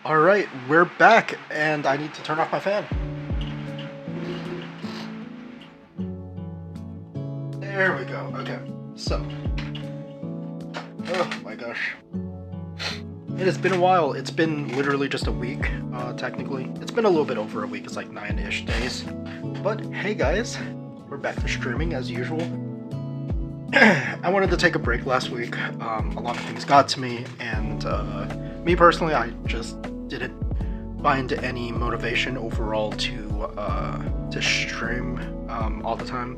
Alright, we're back, and I need to turn off my fan. There we go, okay. So. Oh my gosh. It has been a while. It's been literally just a week, technically. It's been a little bit over a week, it's like 9-ish days. But hey guys, we're back to streaming as usual. I wanted to take a break last week. A lot of things got to me, and me personally, I just didn't find any motivation overall to stream all the time.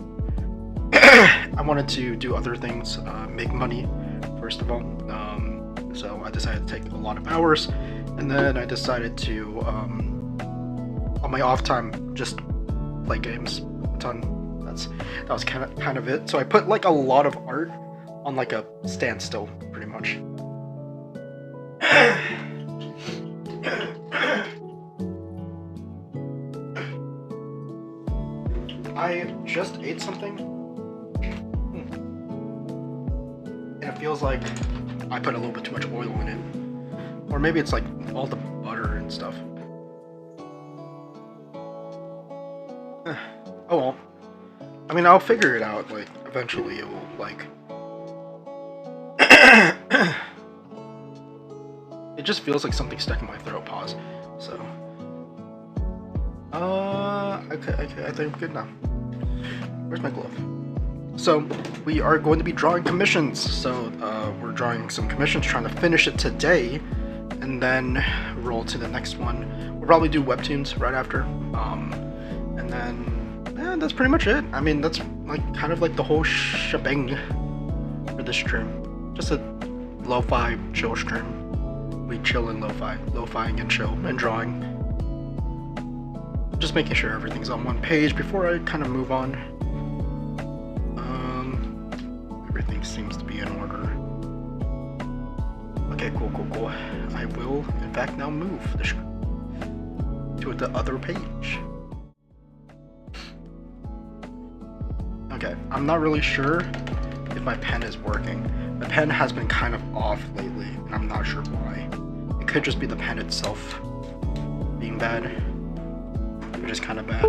I wanted to do other things, make money first of all. So I decided to take a lot of hours, and then I decided to on my off time just play games a ton. That was kind of it. So I put like a lot of art on like a standstill, pretty much. I just ate something, and it feels like I put a little bit too much oil in it, or maybe it's like all the butter and stuff. Oh well. I mean, I'll figure it out, like, eventually it will, like... It just feels like something stuck in my throat, pause, so... Okay, I think I'm good now. Where's my glove? So, we are going to be drawing commissions, so, we're drawing some commissions, trying to finish it today, and then roll to the next one. We'll probably do webtoons right after, and then... yeah, that's pretty much it. I mean, that's like kind of like the whole shebang for this stream. Just a lo-fi chill stream. We chill and lo-fiing and chill and drawing. Just making sure everything's on one page before I kind of move on. Everything seems to be in order. Okay, cool. I will, in fact, now move to the other page. Okay, I'm not really sure if my pen is working. My pen has been kind of off lately, and I'm not sure why. It could just be the pen itself being bad, which is kind of bad.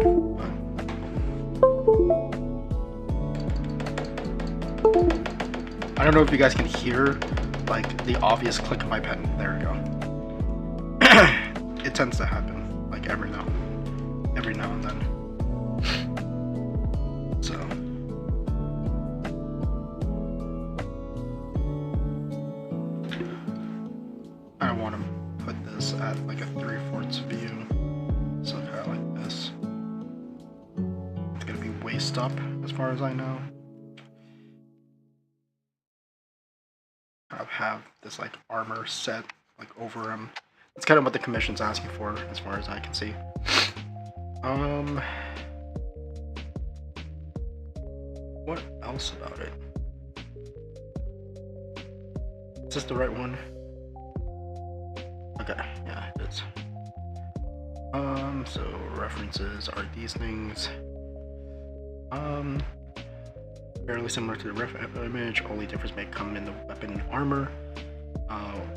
I don't know if you guys can hear, like, the obvious click of my pen. There we go. It tends to happen, like, every now and then. So... I don't want to put this at like a 3/4 view, so kind of like this. It's gonna be waist up as far as I know. Kind of have this like armor set like over him. That's kind of what the commission's asking for as far as I can see. What else about it? Is this the right one? Okay, yeah, it is. So references are these things. Fairly similar to the ref image, only difference may come in the weapon and armor.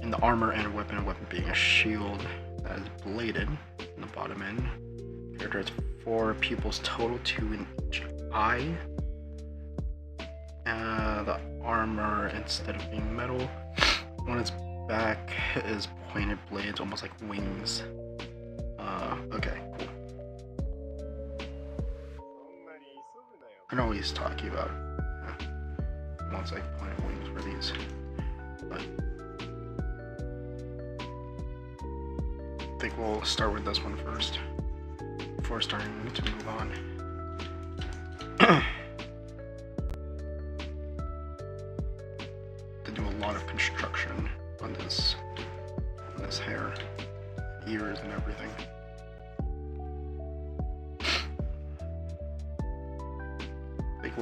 In the armor and weapon being a shield that is bladed in the bottom end. Character has 4 pupils total, 2 in each eye. The armor, instead of being metal, on its back is pointed blades, almost like wings. Okay, cool. I know what he's talking about. Almost like pointed wings for these. But I think we'll start with this one first, before starting to move on. To do a lot of construction on this hair, ears, and everything. I think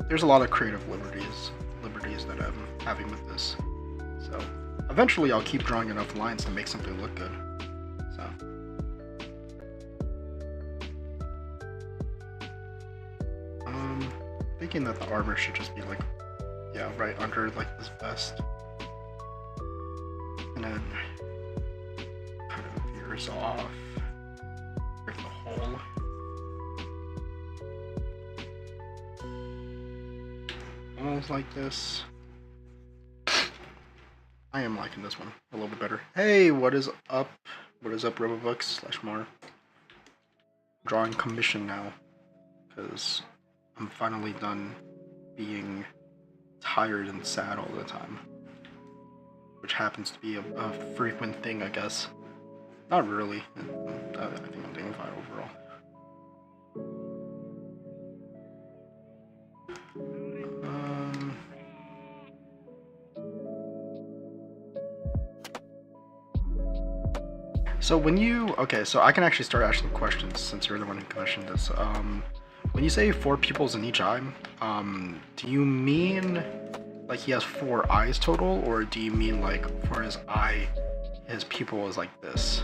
there's a lot of creative liberties that I'm having with this. So eventually I'll keep drawing enough lines to make something look good. So thinking that the armor should just be like, yeah, right under like this vest. And then layers off. Break the hole. Almost like this. I am liking this one a little bit better. Hey, what is up? What is up, Robobooks/Mar? Drawing commission now, because I'm finally done being tired and sad all the time, which happens to be a frequent thing, I guess. Not really. I think I'm doing fine overall. So when you, okay, so I can actually start asking questions since you're the one who commissioned this. When you say 4 pupils in each eye, do you mean like he has 4 eyes total, or do you mean like for his eye, his pupil is like this?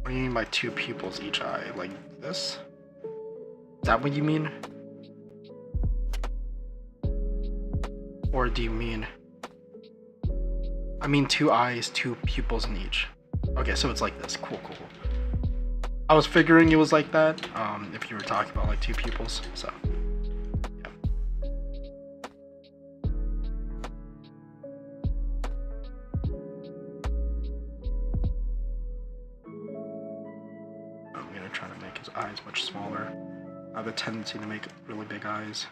What do you mean by 2 pupils each eye? Like this? Is that what you mean? Or do you mean... I mean 2 eyes, 2 pupils in each. Okay, so it's like this. Cool. I was figuring it was like that, if you were talking about like 2 pupils, so... yeah. I'm gonna try to make his eyes much smaller. I have a tendency to make really big eyes.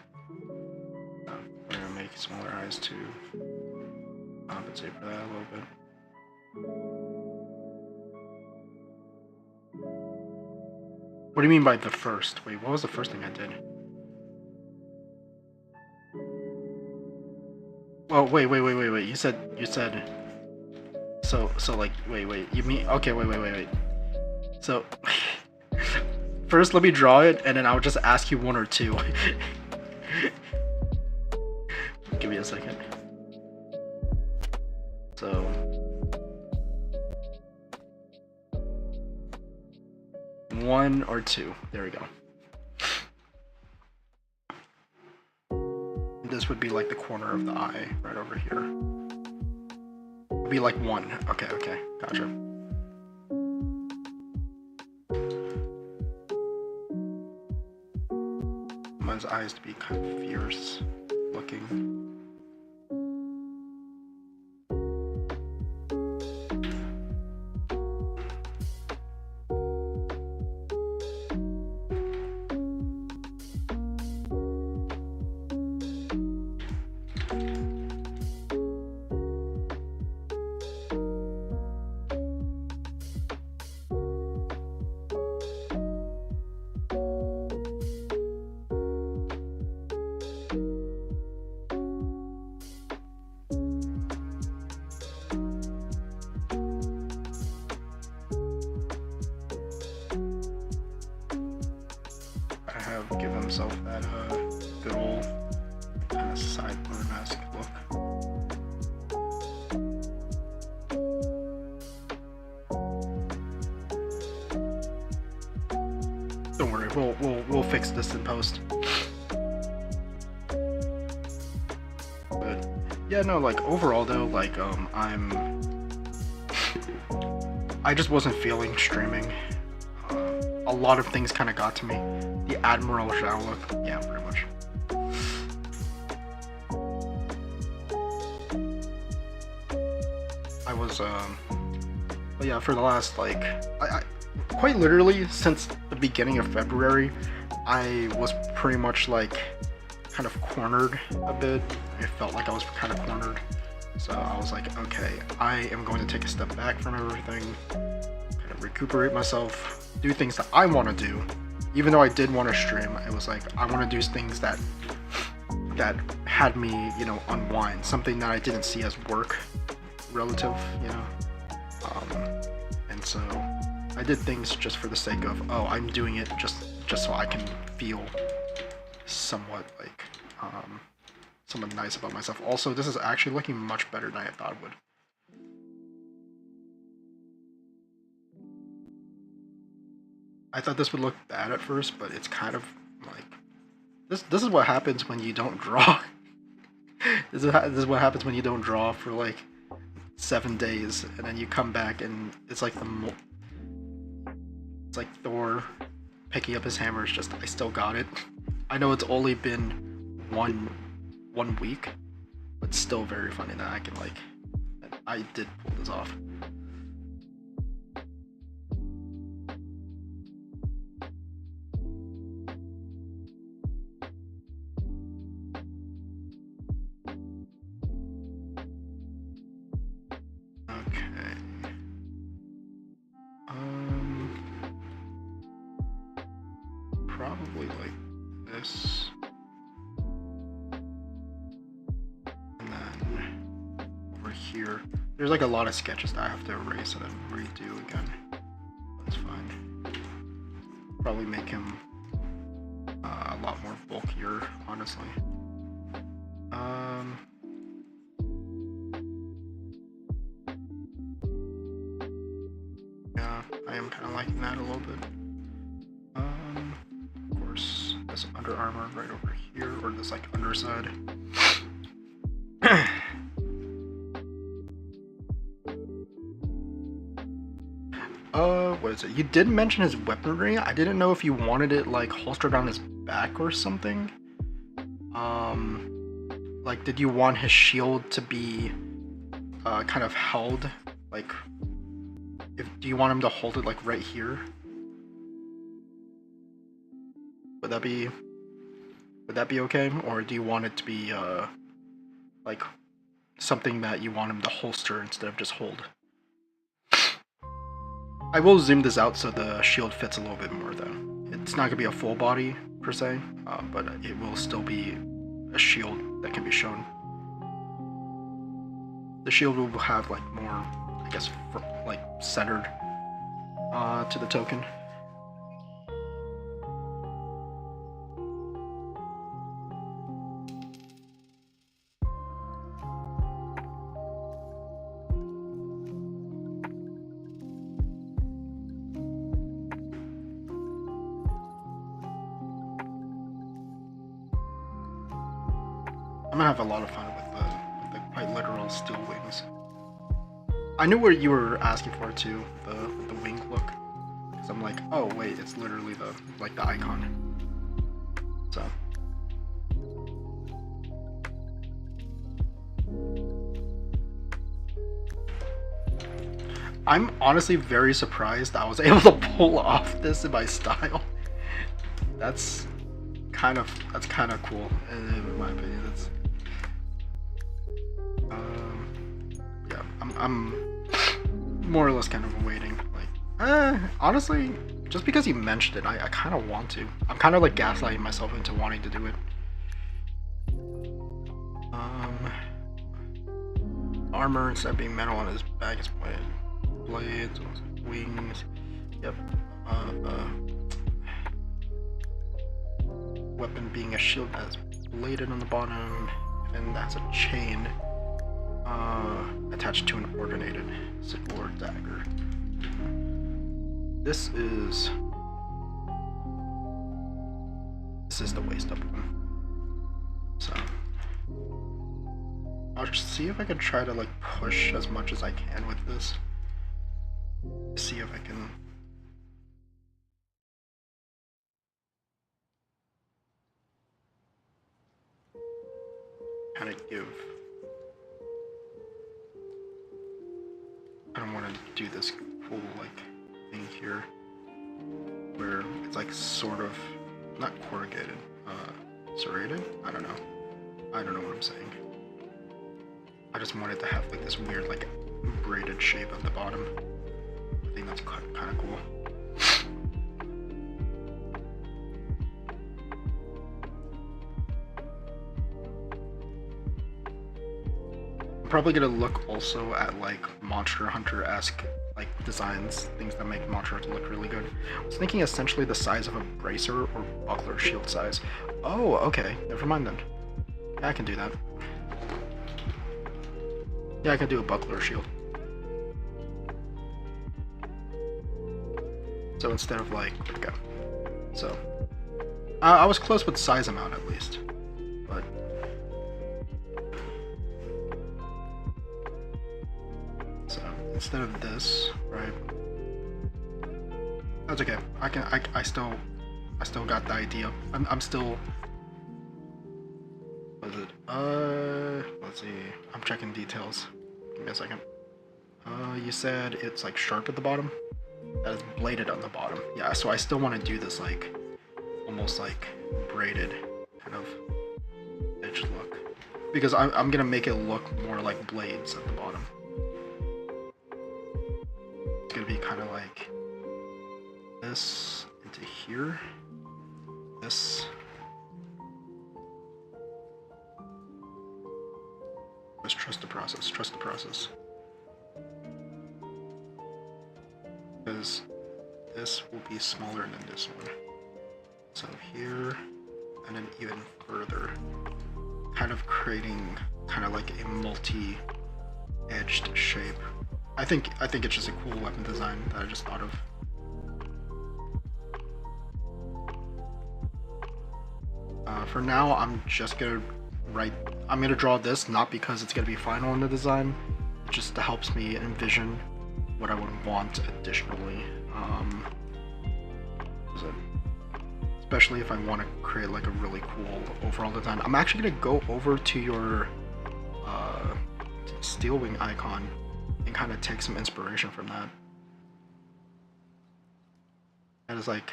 We're gonna make smaller eyes too. Compensate for that a little bit. What do you mean by the first? Wait, what was the first thing I did? Well, wait. You said. So like, wait. You mean, okay, wait. So, first let me draw it, and then I'll just ask you 1 or 2. Give me a second. So, one or 2. There we go. This would be like the corner of the eye right over here. It would be like 1. Okay, gotcha. I want his eyes to be kind of fierce looking. Give himself that good old kind of sideburn-esque look. Don't worry, we'll fix this in post. But yeah, no, like overall though, like I just wasn't feeling streaming. A lot of things kind of got to me. The Admiral Zhao look, yeah, pretty much. I was, but yeah, for the last, like, I quite literally, since the beginning of February, I was pretty much, like, kind of cornered a bit. It felt like I was kind of cornered. So I was like, okay, I am going to take a step back from everything, kind of recuperate myself, do things that I want to do. Even though I did want to stream, it was like, I want to do things that had me, you know, unwind. Something that I didn't see as work relative, you know. And so I did things just for the sake of, oh, I'm doing it just so I can feel somewhat like, somewhat nice about myself. Also, this is actually looking much better than I thought it would. I thought this would look bad at first, but it's kind of like this is what happens when you don't draw. This is what happens when you don't draw for like 7 days, and then you come back and it's like it's like Thor picking up his hammer. It's just, I still got it. I know it's only been one week, but still very funny that I can like, I did pull this off. Probably like this, and then over here, there's like a lot of sketches that I have to erase and then redo again. That's fine. Probably make him a lot more bulkier, honestly. Yeah, I am kind of liking that a little bit. This under armor right over here, or this like underside. What is it? You did mention his weaponry. I didn't know if you wanted it like holstered on his back or something. Like, did you want his shield to be kind of held? Like, do you want him to hold it like right here? Would that be okay? Or do you want it to be like something that you want him to holster instead of just hold? I will zoom this out so the shield fits a little bit more though. It's not gonna be a full body per se, but it will still be a shield that can be shown. The shield will have like more, I guess, like centered to the token. I'm gonna have a lot of fun with the quite literal steel wings. I knew what you were asking for too, the wing look. Because I'm like, oh wait, it's literally the icon. So. I'm honestly very surprised I was able to pull off this in my style. That's kind of cool in my opinion. That's yeah, I'm more or less kind of waiting. Like, honestly, just because you mentioned it, I kind of want to. I'm kind of like gaslighting myself into wanting to do it. Armor instead of being metal on his back is blades, wings. Yep. Weapon being a shield that's bladed on the bottom, and that's a chain attached to an ordinated sickle or dagger. This is the waist up one. So I'll just see if I can try to like push as much as I can with this. See if I can kind of give. I don't want to do this cool like thing here where it's like sort of not corrugated, serrated. I don't know what I'm saying. I just wanted to have like this weird like braided shape at the bottom. I think that's kind of cool. I'm probably gonna look also at like Monster Hunter-esque like designs, things that make Monster Hunter look really good. I was thinking essentially the size of a bracer or buckler shield size. Oh, okay, never mind then. Yeah, I can do that. Yeah, I can do a buckler shield. So instead of like, okay. So, I was close with size amount at least, but instead of this, right? That's okay. I still got the idea. I'm still. What is it? Let's see. I'm checking details. Give me a second. You said it's like sharp at the bottom. That is bladed on the bottom. Yeah. So I still want to do this like, almost like braided kind of edge look, because I'm gonna make it look more like blades at the bottom. It's gonna be kind of like this into here. This. Just trust the process. Trust the process. Because this will be smaller than this one. So here, and then even further, kind of creating kind of like a multi-edged shape. I think it's just a cool weapon design that I just thought of. For now, I'm gonna draw this, not because it's gonna be final in the design, it just helps me envision what I would want additionally. Especially if I want to create like a really cool overall design. I'm actually gonna go over to your steel wing icon and kind of take some inspiration from that. That is like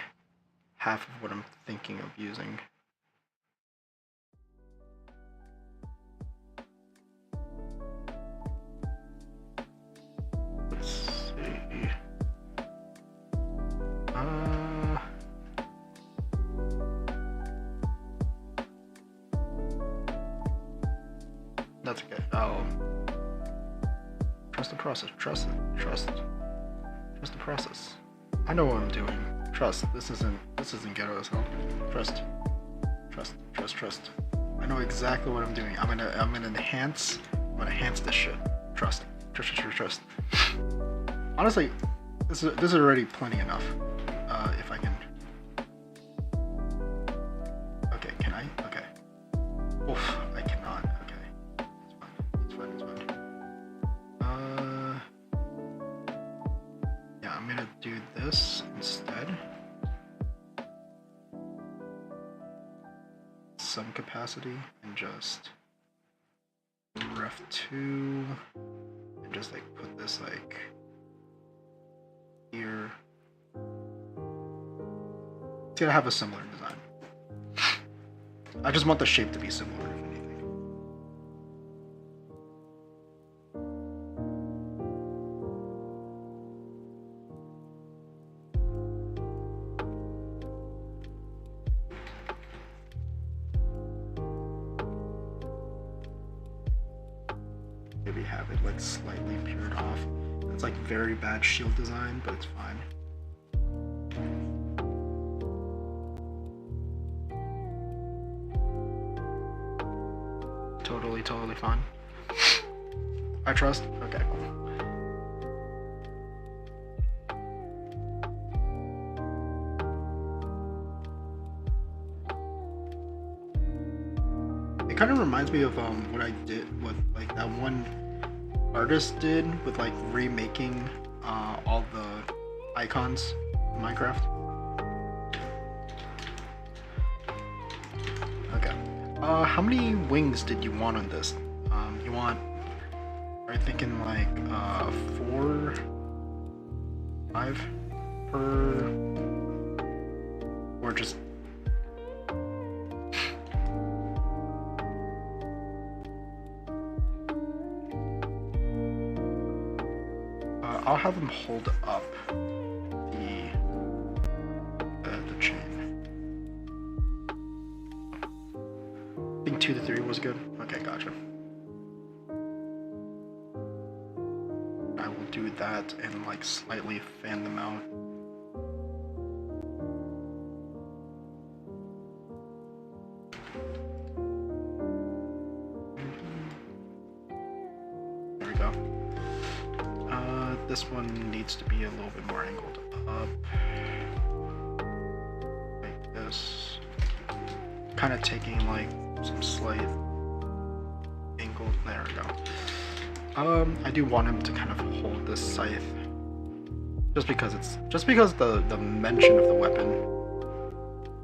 half of what I'm thinking of using. Let's see. That's okay. I'll trust the process. Trust it. Trust the process. I know what I'm doing. Trust. This isn't ghetto as hell. Trust. I know exactly what I'm doing. I'm gonna enhance this shit. Trust. Honestly, this is already plenty enough. If I can. Okay, can I? Okay. Oof, I cannot. Okay. It's fine. Yeah, I'm gonna do this instead. Some capacity and just ref 2 and just like put this like here. It's gonna have a similar design. I just want the shape to be similar, if anything. Maybe have it like slightly peered off. It's like very bad shield design, but it's fine. Totally fine. I trust? Okay, cool. It kind of reminds me of what I did with like that one artist did with like remaking all the icons in Minecraft. Okay. How many wings did you want on this? Are you thinking like 4, 5 per, or just? I'll have them hold up the chain. I think 2 to 3 was good. Okay, gotcha. I will do that and like slightly fan them out. There we go. This one needs to be a little bit more angled up. Like this. Kind of taking like some slight angle. There we go. I do want him to kind of hold this scythe. Just because the mention of the weapon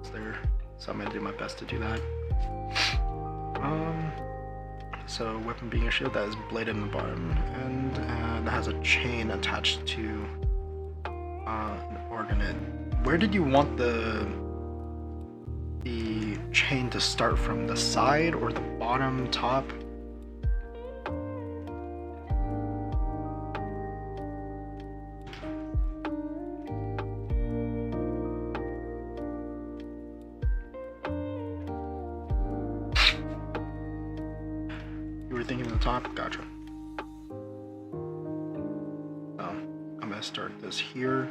is there. So I'm gonna do my best to do that. So weapon being a shield that is bladed in the bottom and that has a chain attached to an ordinate. Where did you want the chain to start from? The side or the bottom, top? You were thinking the top? Gotcha. So I'm gonna start this here.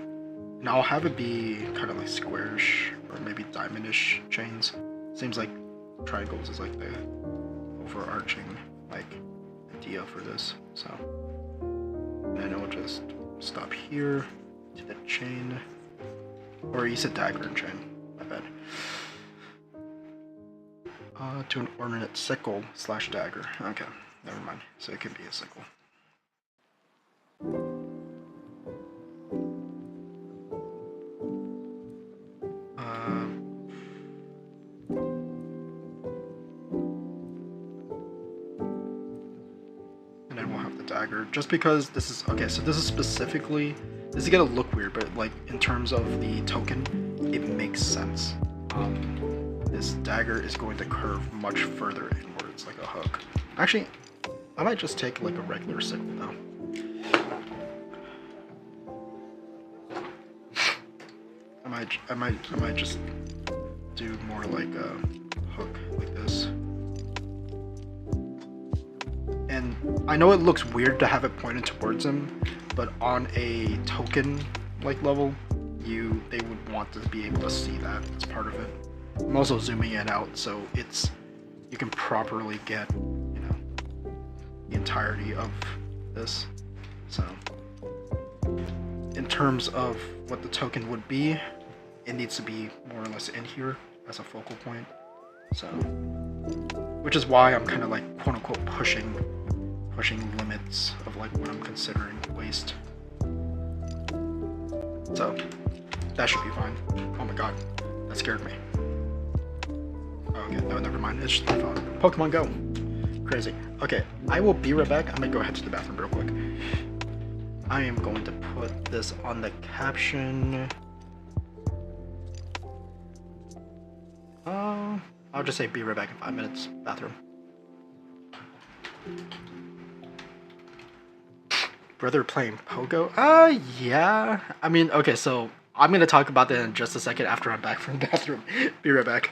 And I'll have it be kind of like squarish or maybe diamondish chains. Seems like triangles is like the overarching like idea for this. So and then I'll just stop here to the chain. Or you said dagger and chain, my bad. To an ornate sickle / dagger. Okay, never mind. So it could be a sickle. And then we'll have the dagger. Just because this is okay, so this is specifically, this is gonna look weird, but like in terms of the token, it makes sense. This dagger is going to curve much further inwards, like a hook. Actually, I might just take like a regular sickle now. I might just do more like a hook like this. And I know it looks weird to have it pointed towards him, but on a token like level, they would want to be able to see that as part of it. I'm also zooming it out so you can properly get, you know, the entirety of this. So in terms of what the token would be, it needs to be more or less in here as a focal point. So, which is why I'm kind of like quote unquote pushing limits of like what I'm considering waste. So that should be fine. Oh my god, that scared me. Okay, no, never mind. It's just my phone. Pokemon Go. Crazy. Okay, I will be right back. I'm gonna go ahead to the bathroom real quick. I am going to put this on the caption. I'll just say be right back in 5 minutes. Bathroom. Brother playing Pogo? Yeah. I mean, okay, so I'm gonna talk about that in just a second after I'm back from the bathroom. Be right back.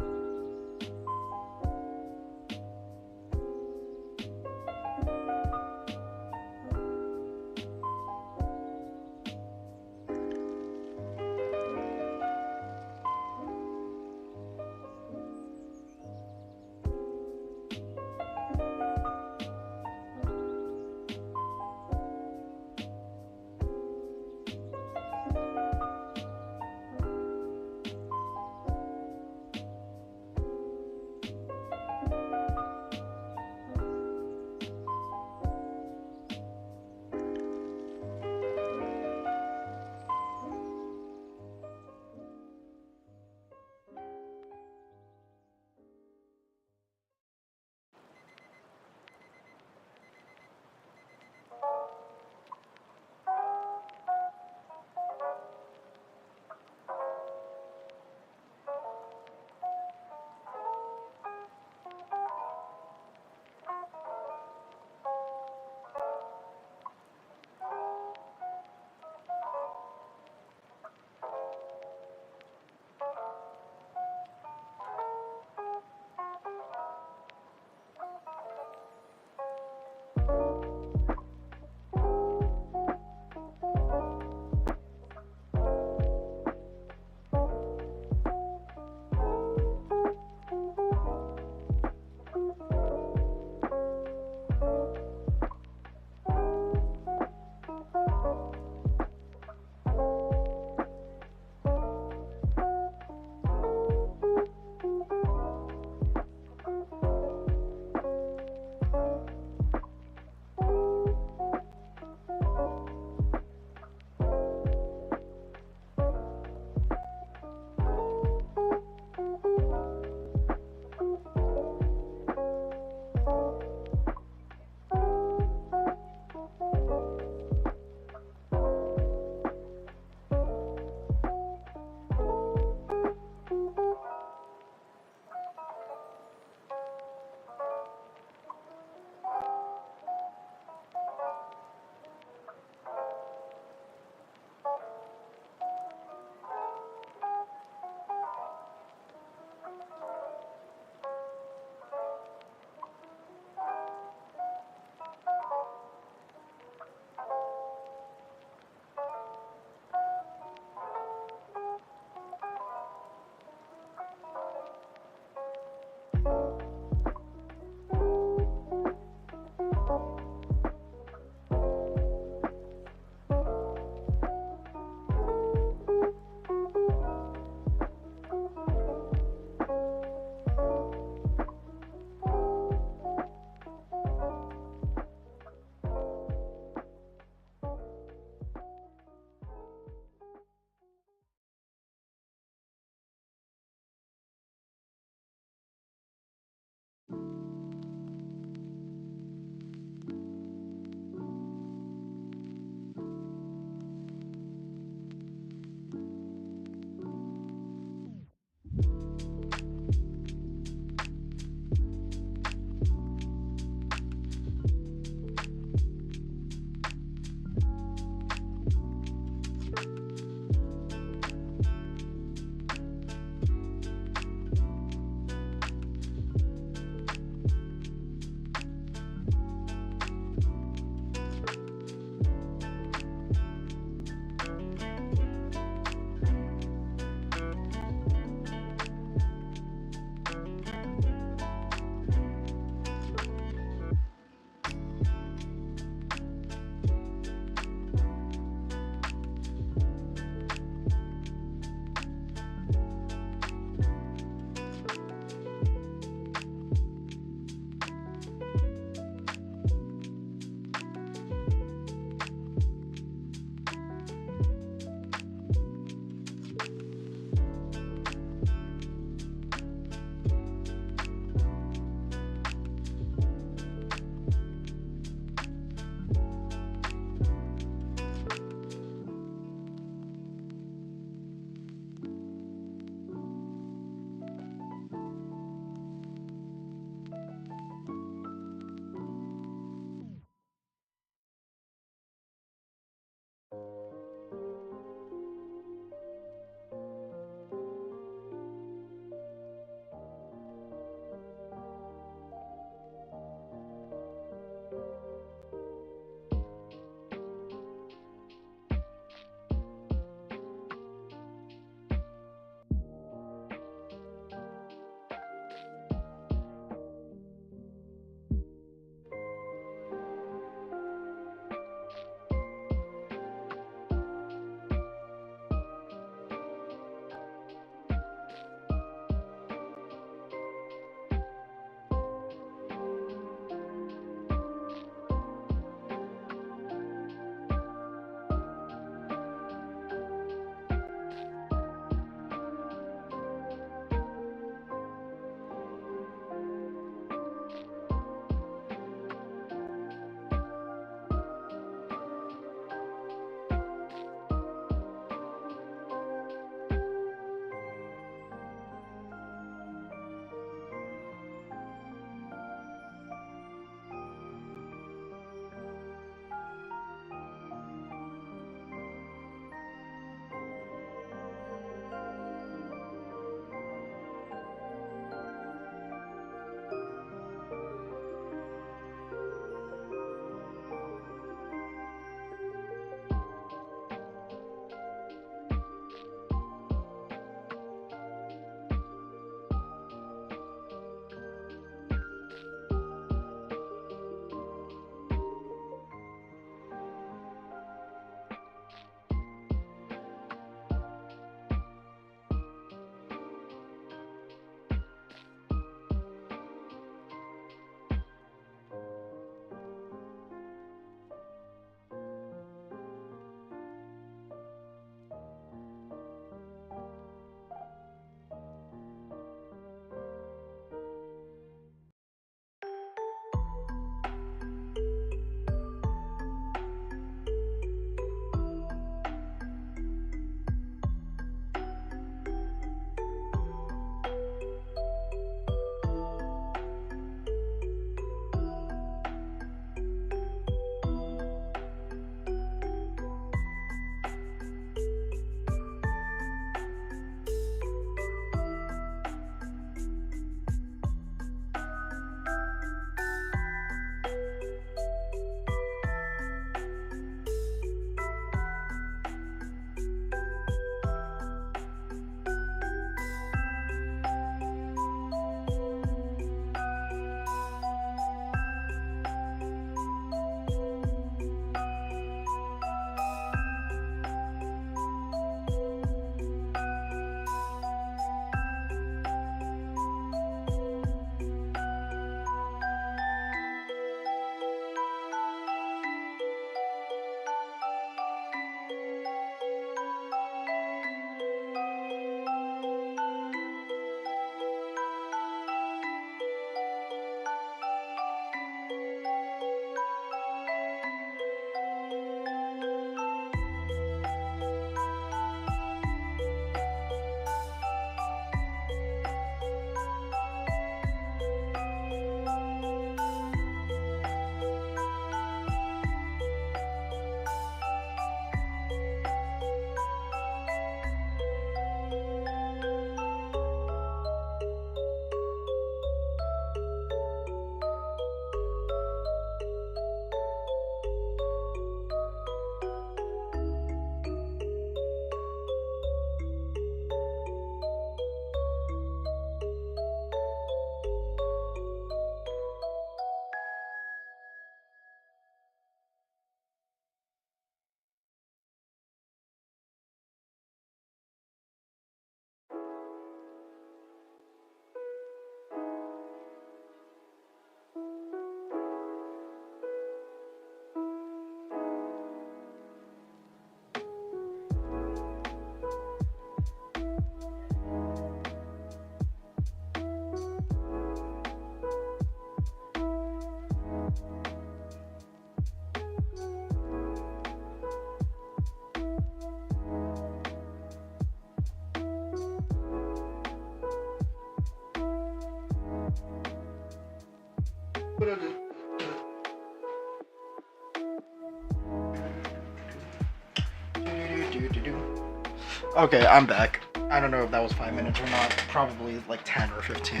Okay, I'm back. I don't know if that was 5 minutes or not. Probably like 10 or 15.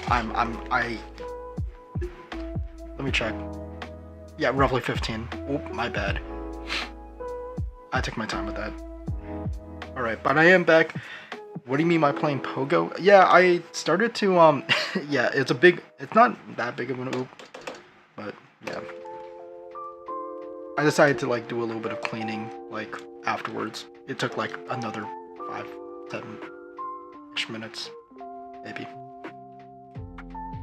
Let me check. Yeah, roughly 15. Oh, my bad. I took my time with that. Alright, but I am back. What do you mean by playing Pogo? Yeah, I started to, yeah, it's not that big of an oop, but yeah. I decided to, like, do a little bit of cleaning, like, afterwards. It took, like, another 5-10-ish minutes, maybe.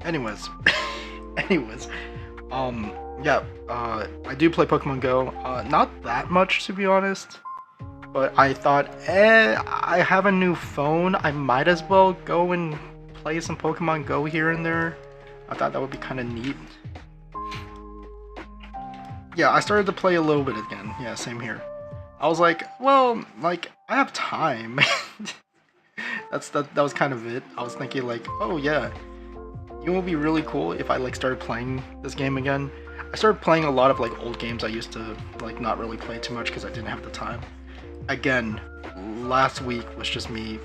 Anyways, yeah, I do play Pokemon Go, not that much, to be honest. But I thought, I have a new phone. I might as well go and play some Pokemon Go here and there. I thought that would be kind of neat. Yeah, I started to play a little bit again. Yeah, same here. I was like, well, like, I have time. That was kind of it. I was thinking like, oh yeah, it would be really cool if I like started playing this game again. I started playing a lot of like old games I used to like not really play too much because I didn't have the time. Again, last week was just me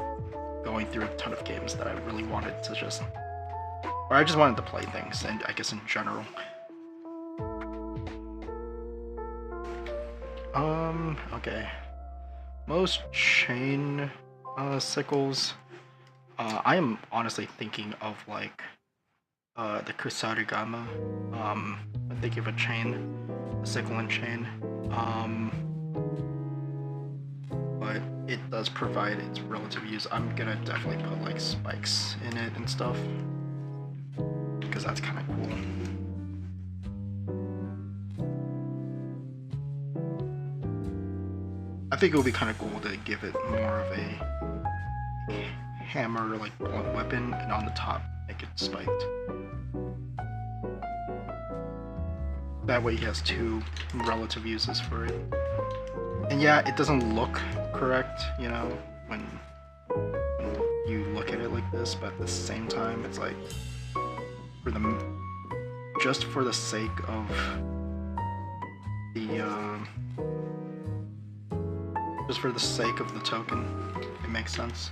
going through a ton of games that I really wanted to just, or I just wanted to play things, and I guess in general. Okay. Most chain sickles. I am honestly thinking of like the Kusarigama. I'm thinking of a chain, a sickle and chain. But it does provide its relative use. I'm gonna definitely put like spikes in it and stuff, because that's kind of cool. I think it would be kind of cool to give it more of a hammer, like blunt weapon, and on the top make it spiked. That way he has two relative uses for it. And yeah, it doesn't look correct, you know, when you look at it like this, but at the same time, it's like, just for the sake of the, just for the sake of the token, it makes sense.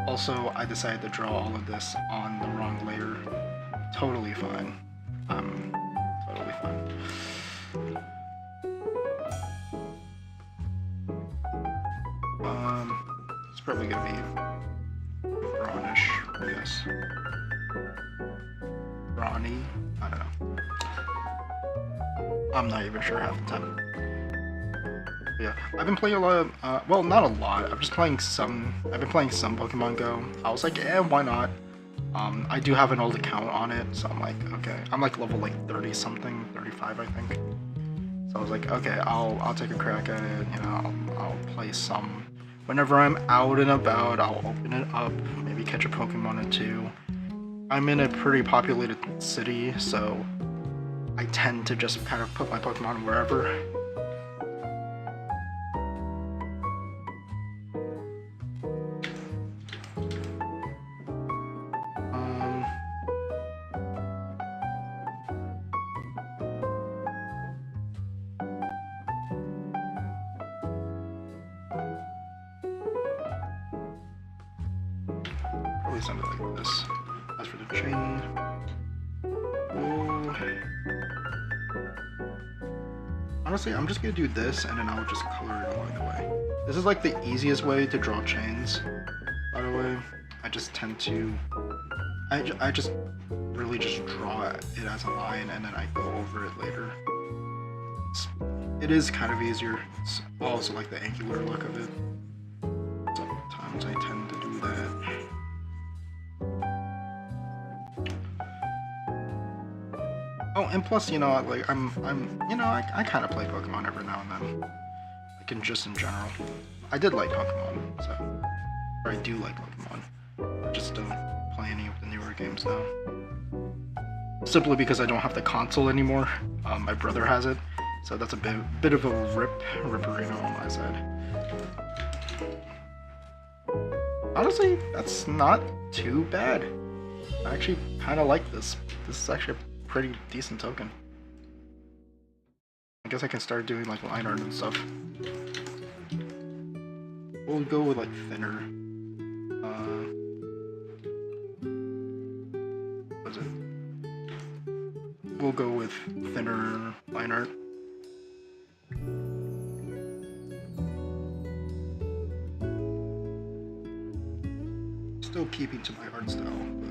Also, I decided to draw all of this on the wrong layer. Totally fine. Totally fine. It's probably gonna be brownish, I guess. Brawny? I don't know. I'm not even sure half the time. Yeah, I've been playing a lot of, well, not a lot. I've been playing some Pokemon Go. I was like, why not? I do have an old account on it, so I'm like, okay. I'm like level like 30 something, 35 I think. So I was like, okay, I'll take a crack at it, you know, I'll play some. Whenever I'm out and about, I'll open it up, maybe catch a Pokemon or two. I'm in a pretty populated city, so I tend to just kind of put my Pokemon wherever. Something like this. As for the chain, honestly, I'm just gonna do this, and then I'll just color it along the way. This is like the easiest way to draw chains. By the way, I just tend to, I just really just draw it as a line, and then I go over it later. It is kind of easier. It's also like the angular look of it. Sometimes I tend to do that. Oh, and plus, you know, like, you know, I kind of play Pokemon every now and then. Like, just in general. I did like Pokemon, so. Or I do like Pokemon. I just don't play any of the newer games now. Simply because I don't have the console anymore. My brother has it, so that's a bit of a ripperino on my side. Honestly, that's not too bad. I actually kind of like this. This is actually a pretty decent token. I guess I can start doing like line art and stuff. We'll go with like thinner. What is it? We'll go with thinner line art. Still keeping to my art style, but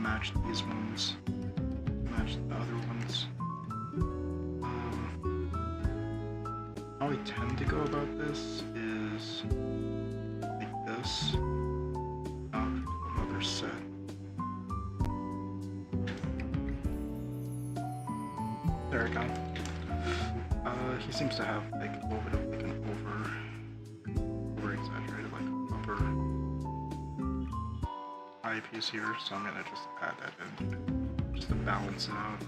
match these ones, match the other ones. How I tend to go about this is like this. Another set. There we go. He seems to have like a little bit of like an over exaggerated like upper eyepiece here, so I'm gonna just add that in just to balance it out.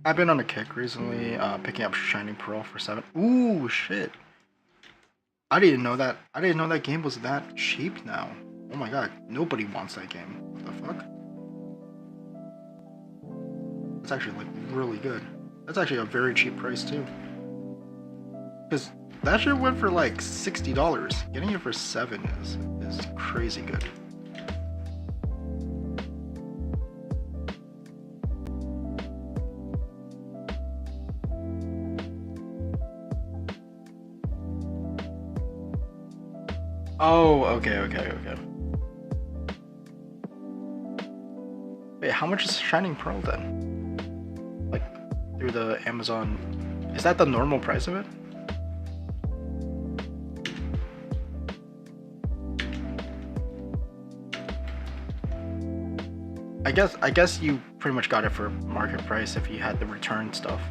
I've been on a kick recently, picking up Shining Pearl for 7. Ooh, shit. I didn't know that. I didn't know that game was that cheap now. Oh my god, nobody wants that game. What the fuck? It's actually like really good. That's actually a very cheap price too. Because that shit went for like $60. Getting it for 7 is crazy good. Oh, okay. Wait, how much is Shining Pearl then? Like, through the Amazon... Is that the normal price of it? I guess you pretty much got it for market price if you had the return stuff.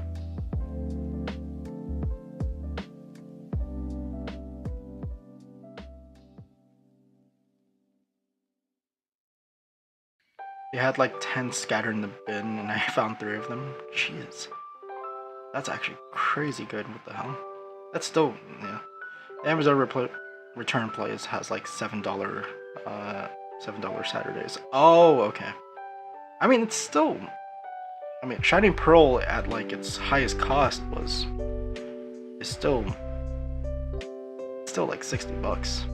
They had like 10 scattered in the bin and I found 3 of them. Jeez. That's actually crazy good. What the hell? That's still, yeah. Amazon return plays has like $7 $7 Saturdays. Oh, okay. I mean, it's still... I mean, Shining Pearl at like its highest cost is still like $60.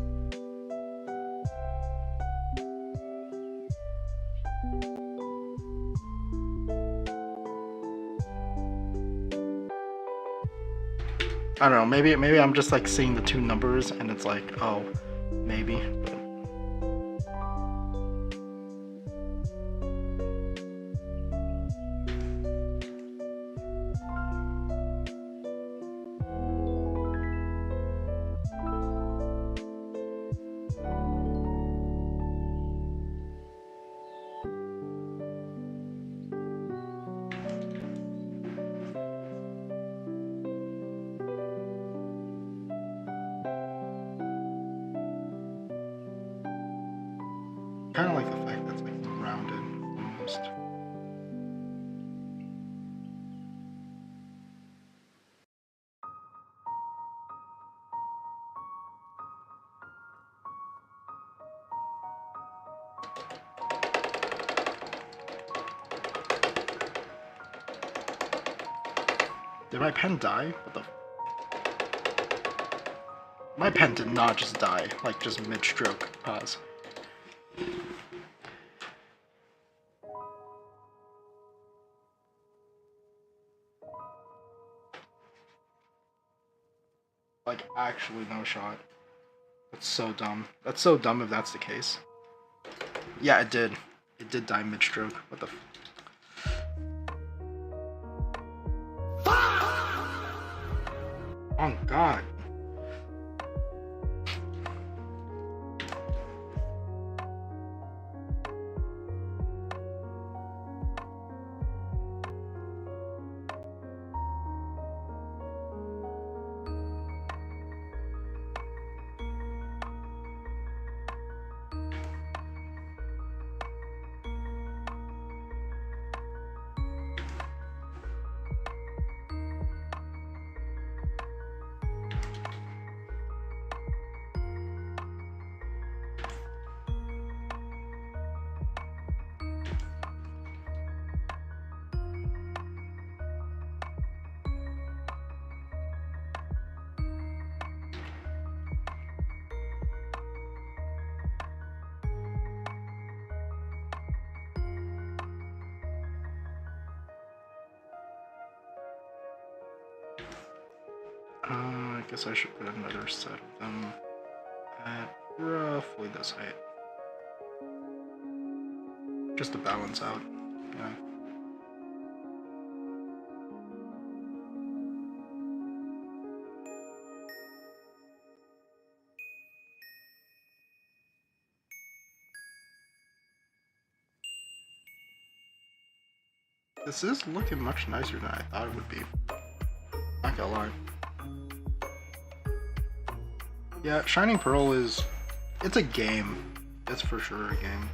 I don't know, maybe I'm just like seeing the 2 numbers and it's like, oh, maybe. But... kind of like the fact that's like rounded almost. Did my pen die? What the? My pen did not just die, like just mid-stroke. Pause. Like, actually no shot. That's so dumb. That's so dumb if that's the case. Yeah, it did. It did die mid-stroke. What the f... Oh, God. I guess I should put another set of them at roughly this height. Just to balance out, yeah. This is looking much nicer than I thought it would be. Not gonna lie. Yeah, Shining Pearl is... it's a game. It's for sure a game.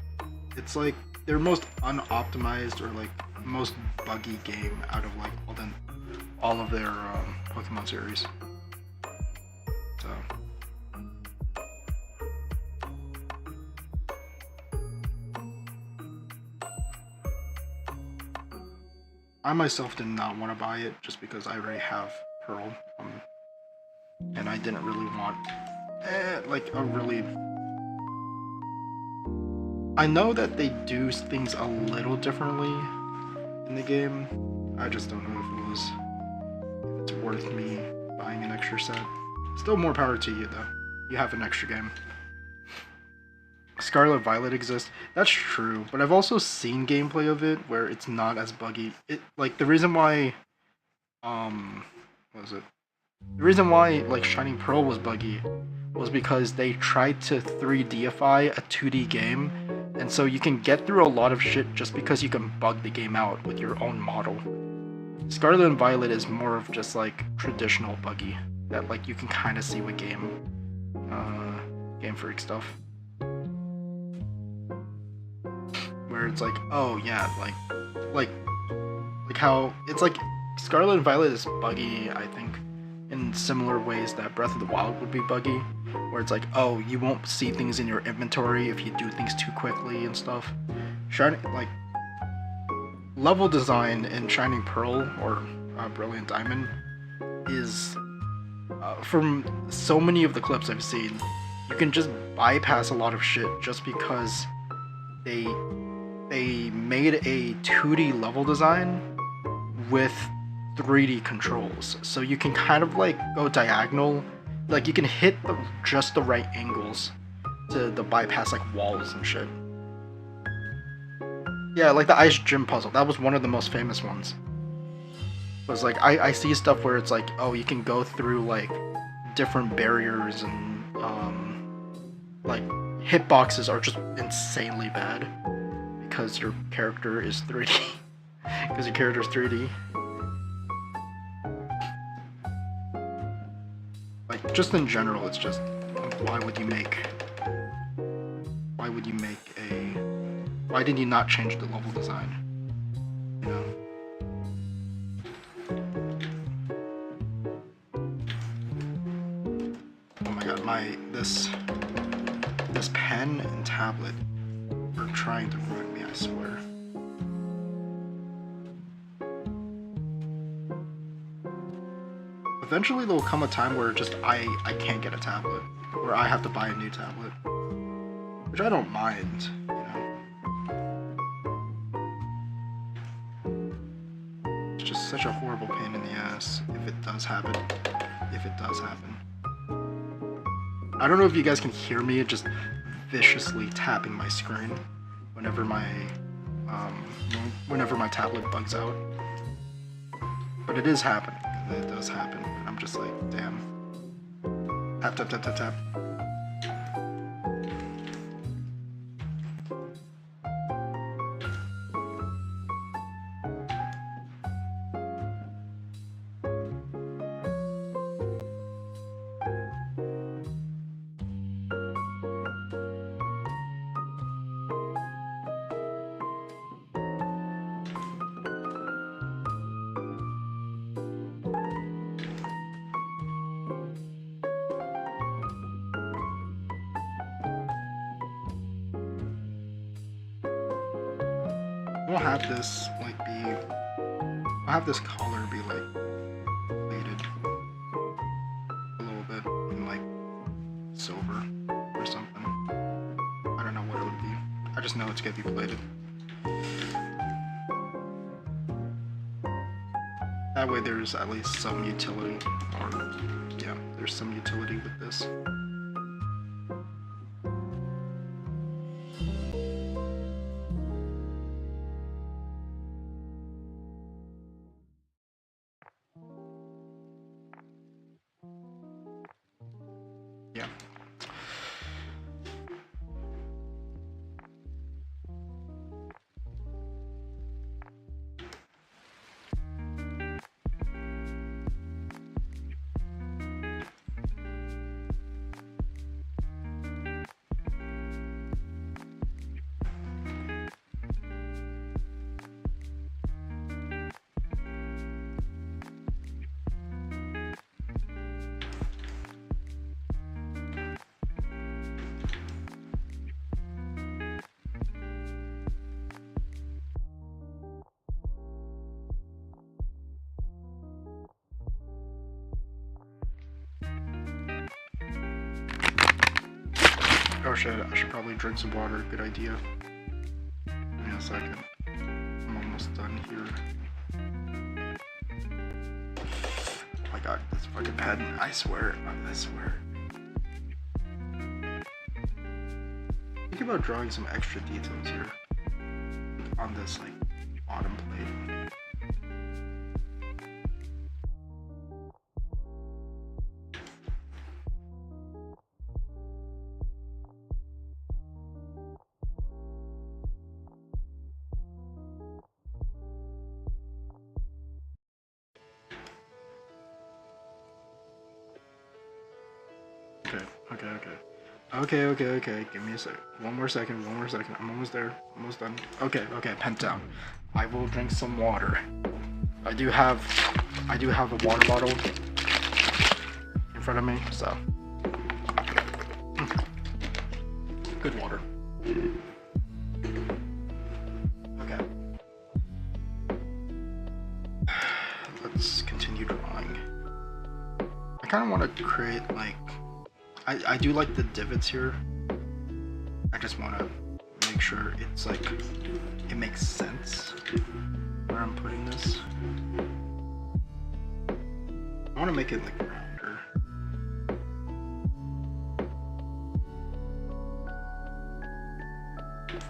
It's like their most unoptimized or like most buggy game out of like all of their Pokemon series. So... I myself did not want to buy it just because I already have Pearl, and I didn't really want like a really... I know that they do things a little differently in the game. I just don't know if it's worth me buying an extra set. Still more power to you though. You have an extra game. Scarlet Violet exists. That's true, but I've also seen gameplay of it where it's not as buggy. It like the reason why what was it? The reason why like Shining Pearl was buggy was because they tried to 3Dify a 2D game, and so you can get through a lot of shit just because you can bug the game out with your own model. Scarlet and Violet is more of just like traditional buggy that like you can kind of see with Game Freak stuff. Where it's like, oh yeah, like how it's like Scarlet and Violet is buggy, I think, in similar ways that Breath of the Wild would be buggy, where it's like, oh, you won't see things in your inventory if you do things too quickly and stuff. Shining, like, level design in Shining Pearl or Brilliant Diamond is, from so many of the clips I've seen, you can just bypass a lot of shit just because they made a 2D level design with 3D controls, so you can kind of like go diagonal, like you can hit just the right angles to bypass like walls and shit. Yeah, like the Ice Gym puzzle, that was one of the most famous ones. It was like I see stuff where it's like, oh, you can go through like different barriers and like hitboxes are just insanely bad because your character is 3D. Because your character is 3D. Like, just in general, it's just, why did you not change the level design? You know? Oh my god, this pen and tablet are trying to ruin me, I swear. eventually there'll come a time where just I can't get a tablet, where I have to buy a new tablet, which I don't mind, you know. It's just such a horrible pain in the ass if it does happen. If it does happen. I don't know if you guys can hear me just viciously tapping my screen whenever my tablet bugs out. But it is happening. It does happen. And I'm just like, damn. Tap, tap, tap, tap, tap. We'll have this like I'll have this color be like faded a little bit in like silver or something. I don't know what it would be. I just know it's gonna be plated. That way there's at least some utility, or yeah, there's some utility with this. Yeah. Oh shit, I should probably drink some water. Good idea. Give me a second. I'm almost done here. Oh my god, this fucking pen. I swear. I swear. Think about drawing some extra details here. On this, like, bottom plate. Okay. Give me a sec. One more second. I'm almost there. Almost done. Okay. Pen down. I will drink some water. I do have a water bottle in front of me, so good water. Okay. Let's continue drawing. I kind of want to create like. I do like the divots here. I just want to make sure it's like, it makes sense where I'm putting this. I want to make it like rounder.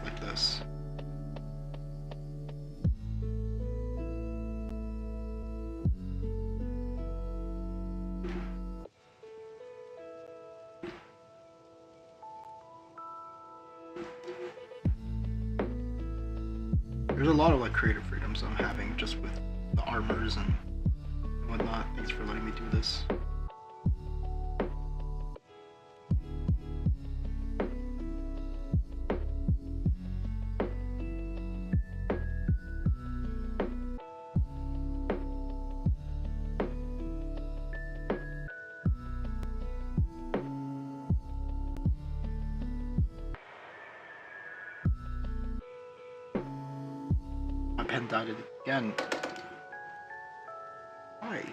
Like this. There's a lot of like creative freedoms I'm having just with the armors and whatnot. Thanks for letting me do this. My pen died again. Why?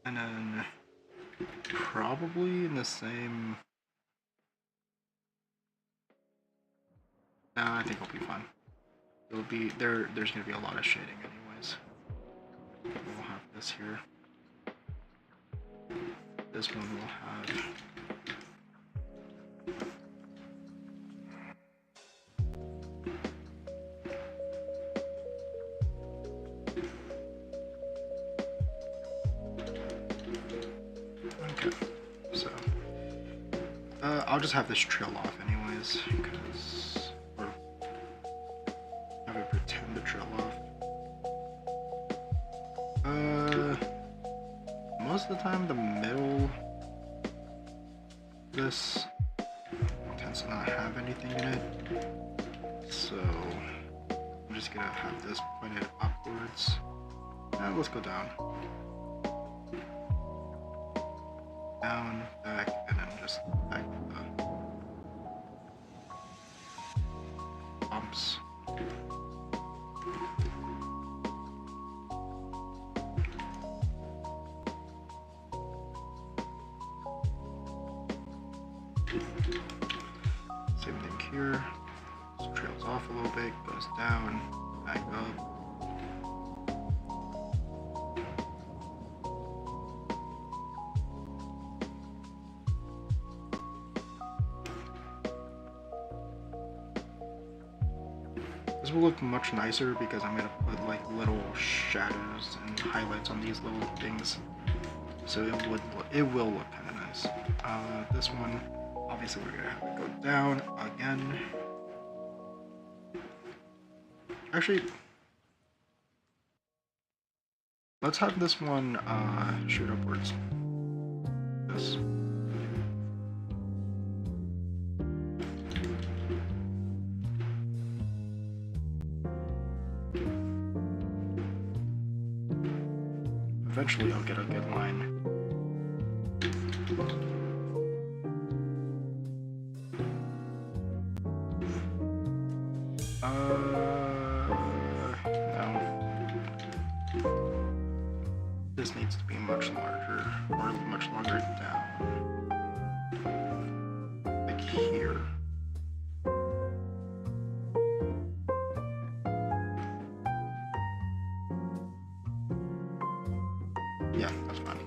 And then probably in the same... Nah, I think it'll be fine. It'll be there's gonna be a lot of shading anyways. We'll have this here. This one will have okay, so I'll just have this trail off anyways, because or have it pretend to trail off. Most of the time the middle this tends to not have anything in it, so I'm just gonna have this pointed upwards. And let's go down, back, and then just back the bumps. Same thing here. Just trails off a little bit, goes down, back up. This will look much nicer because I'm gonna put like little shadows and highlights on these little things, so it will look kind of nice. This one, obviously, we're gonna have it go down again. Actually, let's have this one shoot upwards. This. Eventually I'll get a good line. No. This needs to be much larger, or much longer down. Like here. Yeah, that's fine.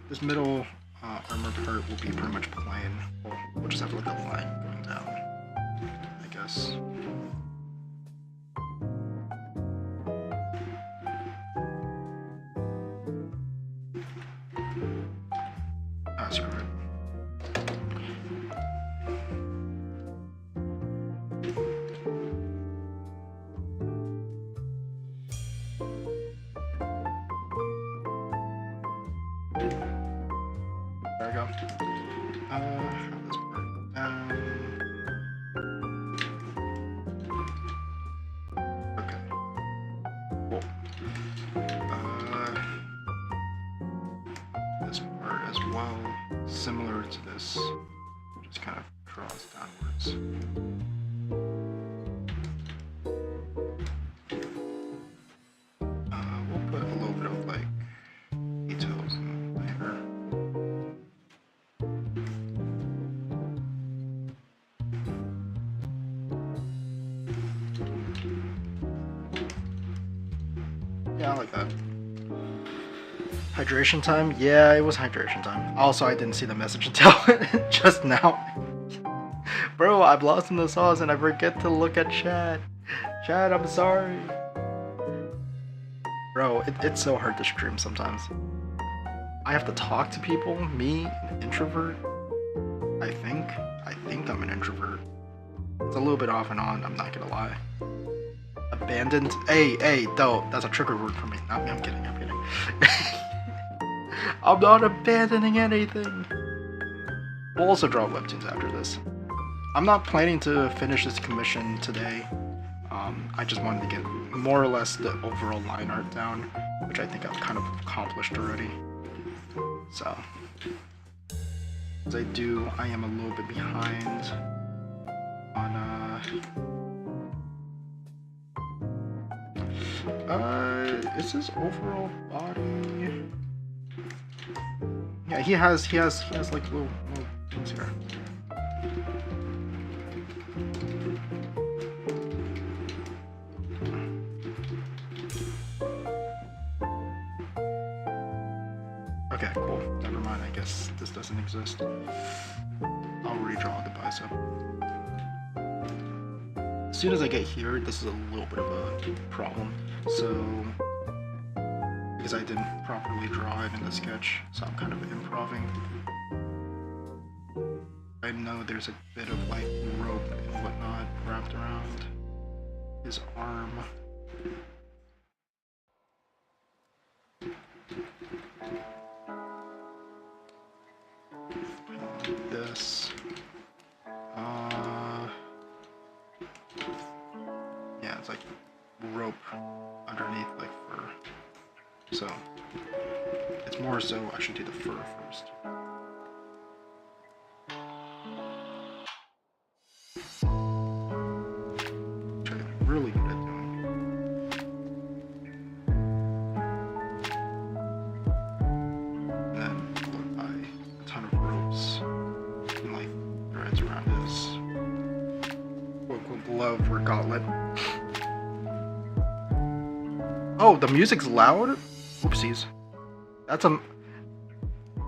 This middle armor part will be pretty much plain. We'll just have like a line going down, I guess. Ah, screw it. There we go. Have this part down. Okay. Cool. This part as well, similar to this, just kind of draws downwards. We'll put a little bit of like details in there. Yeah, I like that. Hydration time? Yeah, it was hydration time. Also, I didn't see the message until just now. Bro, I'm lost in the sauce and I forget to look at chat. Chat, I'm sorry. Bro, it's so hard to stream sometimes. I have to talk to people. Me, an introvert. I think I'm an introvert. It's a little bit off and on, I'm not gonna lie. Abandoned? Hey, though, that's a trigger word for me. Not me, I'm kidding. I'm not abandoning anything. We'll also draw webtoons after this. I'm not planning to finish this commission today. I just wanted to get more or less the overall line art down, which I think I've kind of accomplished already. So, as I am a little bit behind on is this overall body? Yeah, he has like little things here. Okay, cool. Never mind. I guess this doesn't exist. I'll redraw the bicep. As soon as I get here, this is a little bit of a problem. So, because I didn't properly draw it in the sketch, so I'm kind of improving. I know there's a bit of like rope and whatnot wrapped around his arm. This. Yeah, it's like rope underneath, like fur. So, it's more so I should do the fur first. Which I'm really good at doing. And then followed by a ton of ropes and like threads around his quote-unquote glove or gauntlet. Oh, the music's loud? Oopsies. That's a...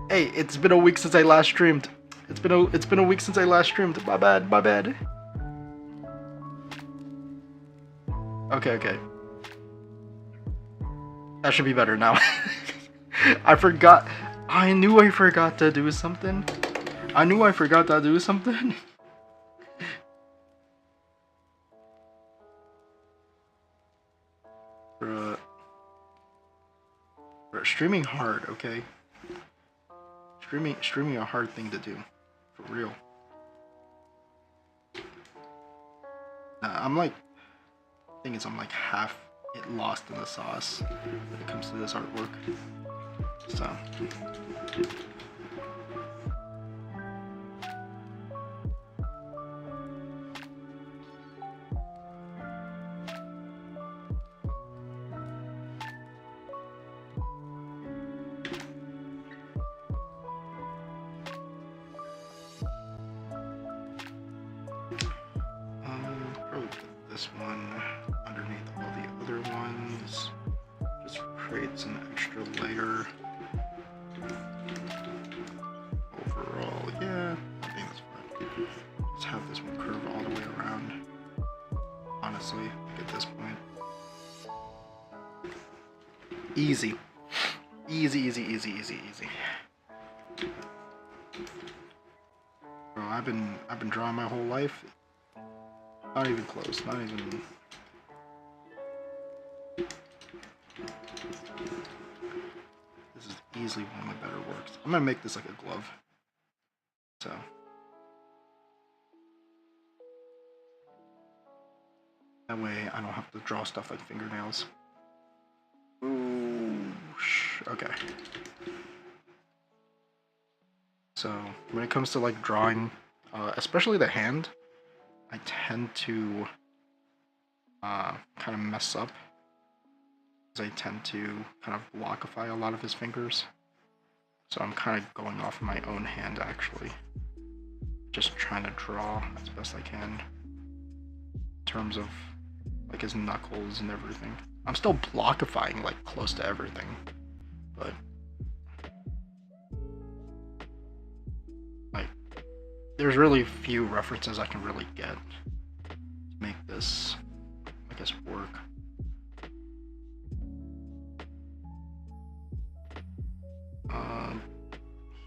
Hey, it's been a week since I last streamed. It's been a week since I last streamed. My bad, my bad. Okay. That should be better now. I forgot. I knew I forgot to do something. Bruh. Streaming hard, okay? Streaming a hard thing to do. For real. Nah, I'm like... thing is, I'm like half lost in the sauce when it comes to this artwork. So... probably put this one underneath all the other ones. Just creates an extra layer. Overall, yeah, I think that's fine. Let's have this one curve all the way around. Honestly, like at this point. Easy. Easy. Bro, I've been drawing my whole life. Not even close, not even... This is easily one of my better works. I'm gonna make this like a glove. So... that way I don't have to draw stuff like fingernails. Ooh, okay. So, when it comes to like drawing, especially the hand, I tend to kind of mess up, because I tend to kind of blockify a lot of his fingers. So I'm kind of going off my own hand actually, just trying to draw as best I can in terms of like his knuckles and everything. I'm still blockifying like close to everything, but like there's really few references I can really get to make this, I guess, work.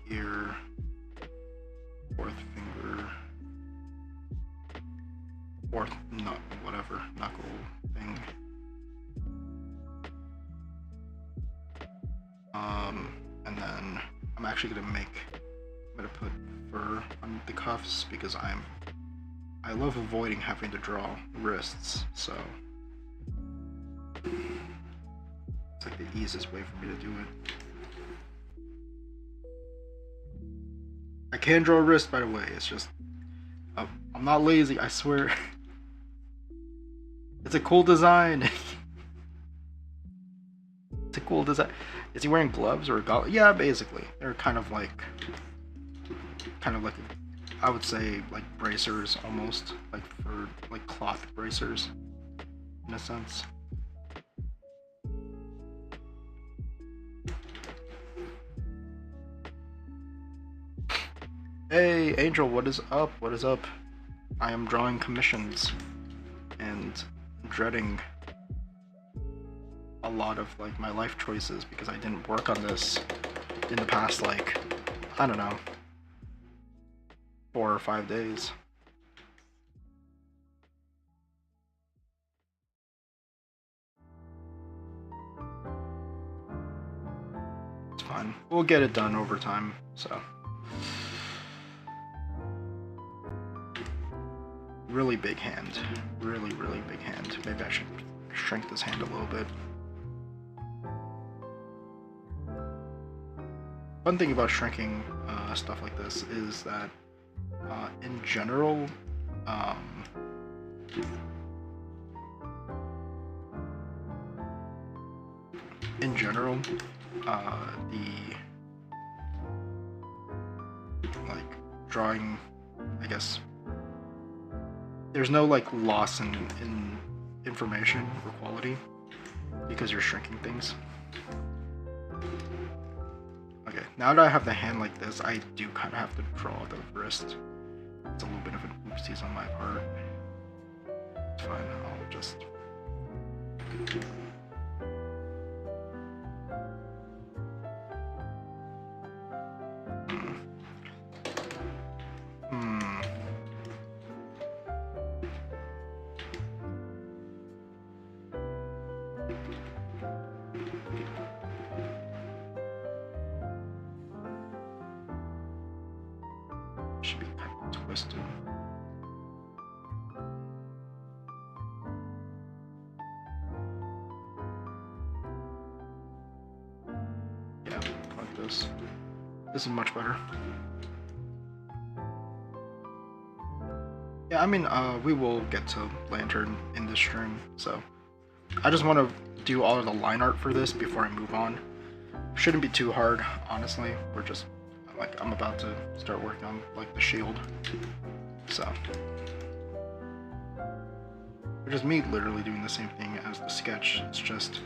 Here, fourth finger, fourth nut, whatever, knuckle thing. And then I'm actually gonna put fur on the cuffs because I love avoiding having to draw wrists, so it's like the easiest way for me to do it. I can draw a wrist, by the way, it's just I'm not lazy, I swear. It's a cool design. It's a cool does that? Is he wearing gloves or a gauntlet? Yeah, basically. They're kind of like, I would say like bracers almost, like for like cloth bracers, in a sense. Hey, Angel, what is up? What is up? I am drawing commissions and dreading a lot of like my life choices because I didn't work on this in the past, like, I don't know, 4 or 5 days. It's fine. We'll get it done over time, so. Really big hand. Really, really big hand. Maybe I should shrink this hand a little bit. One thing about shrinking stuff like this is that in general, the like drawing, I guess, there's no like loss in information or quality because you're shrinking things. Okay, now that I have the hand like this, I do kind of have to draw the wrist. It's a little bit of an oopsies on my part. It's fine, I'll just... Should be kind of twisted. Yeah, like this. This is much better. Yeah, I mean, we will get to Lantern in this stream, so I just want to do all of the line art for this before I move on. Shouldn't be too hard, honestly. We're just, like, I'm about to start working on, like, the shield, so. Which is me literally doing the same thing as the sketch, it's just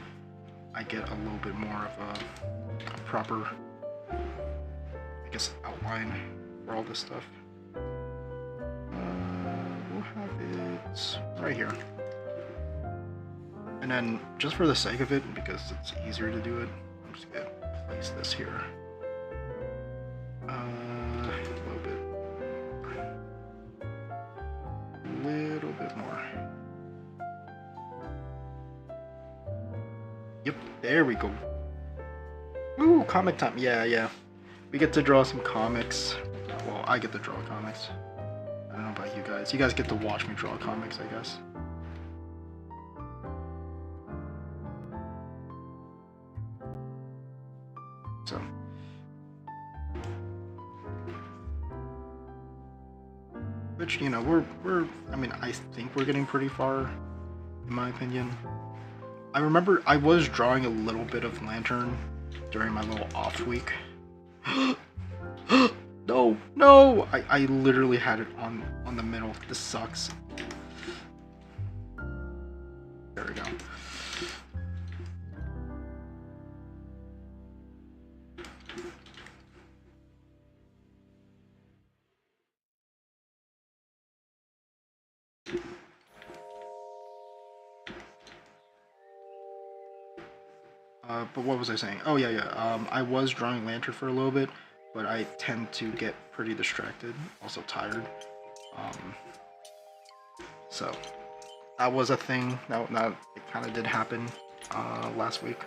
I get a little bit more of a proper, I guess, outline for all this stuff. We'll have it right here. And then, just for the sake of it, because it's easier to do it, I'm just gonna place this here. A little bit more. Yep, there we go. Ooh, comic time. Yeah. We get to draw some comics. Well, I get to draw comics. I don't know about you guys. You guys get to watch me draw comics, I guess. So. Which, you know, I mean, I think we're getting pretty far, in my opinion. I remember I was drawing a little bit of Lantern during my little off week. No! I literally had it on the middle. This sucks. There we go. But what was I saying? Oh yeah. I was drawing Lantern for a little bit, but I tend to get pretty distracted, also tired. So that was a thing. That it kind of did happen last week.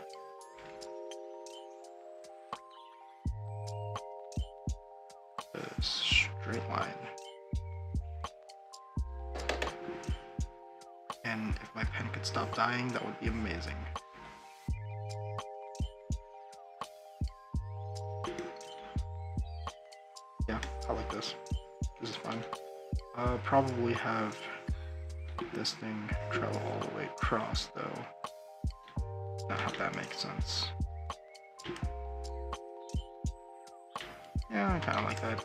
A straight line. And if my pen could stop dying, that would be amazing. Yeah, I like this. This is fine. Probably have this thing travel all the way across, though. Not how that makes sense. Yeah, I kind of like that.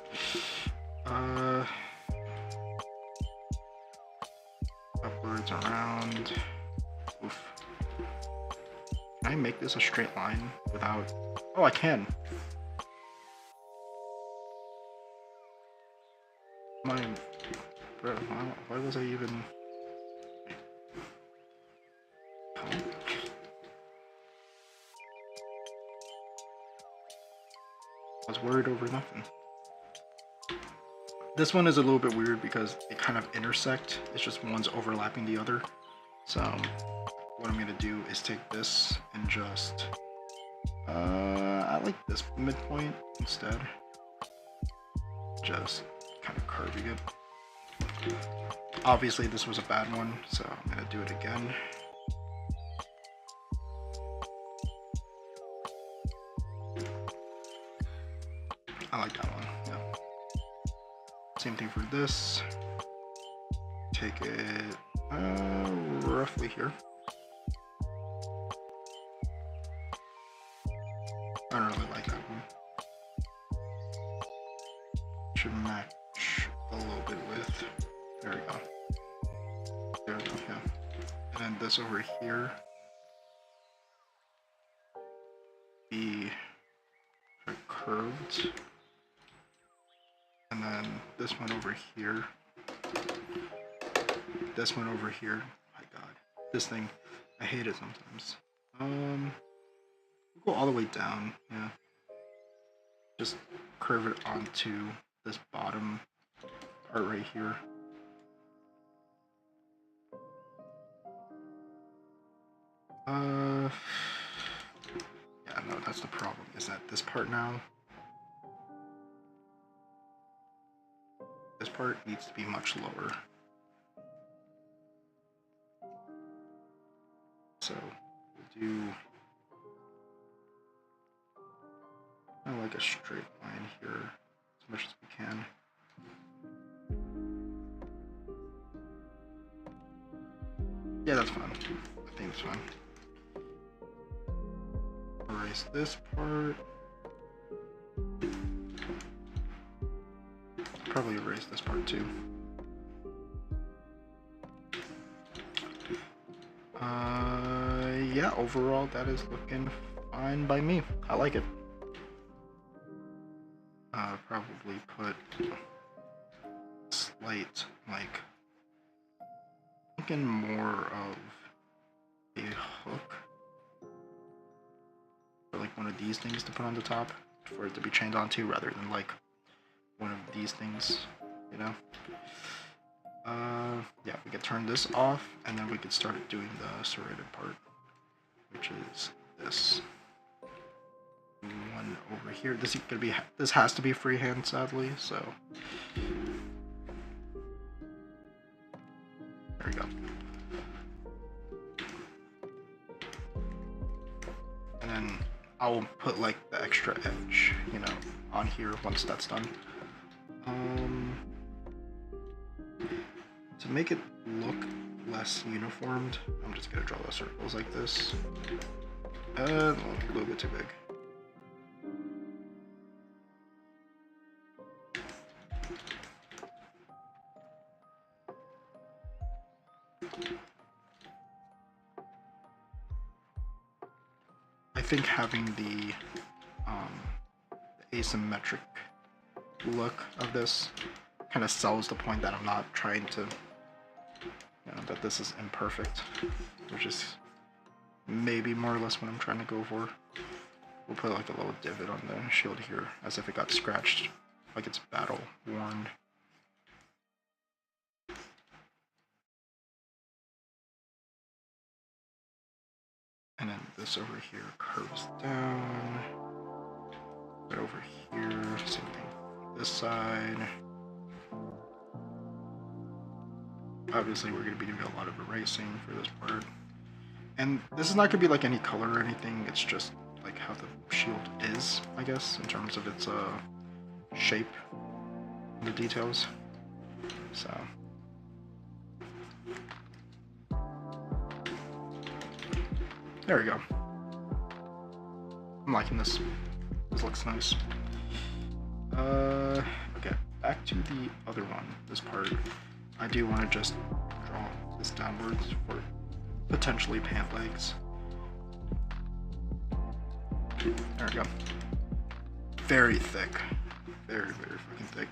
Upwards, around. Oof. Can I make this a straight line without... Oh, I can. Bro, why was I even... Oh. I was worried over nothing. This one is a little bit weird because they kind of intersect. It's just one's overlapping the other. So what I'm gonna do is take this and just I like this midpoint instead. Just kind of curving it. Obviously this was a bad one, so I'm gonna do it again. I like that one, yeah. Same thing for this. Take it roughly here. I don't really like that one. Should match a little bit with, there we go. There we go, yeah. And then this over here, be curved. And then this one over here. This one over here. My god. This thing, I hate it sometimes. Go all the way down, yeah. Just curve it onto this bottom part right here. Yeah, no, that's the problem, is that this part now, this part needs to be much lower. So we'll do kind of like a straight line here as much as we can. Yeah, that's fine. I think it's fine. Erase this part. Probably erase this part too. Yeah, overall that is looking fine by me. I like it. Probably put slight, like, thinking more of a hook, or like one of these things to put on the top for it to be chained onto, rather than like one of these things, you know. Yeah, we could turn this off, and then we could start doing the serrated part, which is this one over here. This is gonna be, this has to be freehand, sadly, so there we go. And then I'll put like the extra edge, you know, on here once that's done. To make it look less uniformed, I'm just gonna draw the circles like this. A little bit too big. I think having the asymmetric look of this kind of sells the point that I'm not trying to, you know, that this is imperfect, which is maybe more or less what I'm trying to go for. We'll put like a little divot on the shield here, as if it got scratched, like it's battle worn. And then this over here curves down. Right over here, same thing. This side. Obviously, we're going to be doing a lot of erasing for this part. And this is not going to be like any color or anything, it's just like how the shield is, I guess, in terms of its shape and the details. So. There we go. I'm liking this. This looks nice. Okay, back to the other one, this part. I do want to just draw this downwards for potentially pant legs. There we go. Very thick. Very, very fucking thick.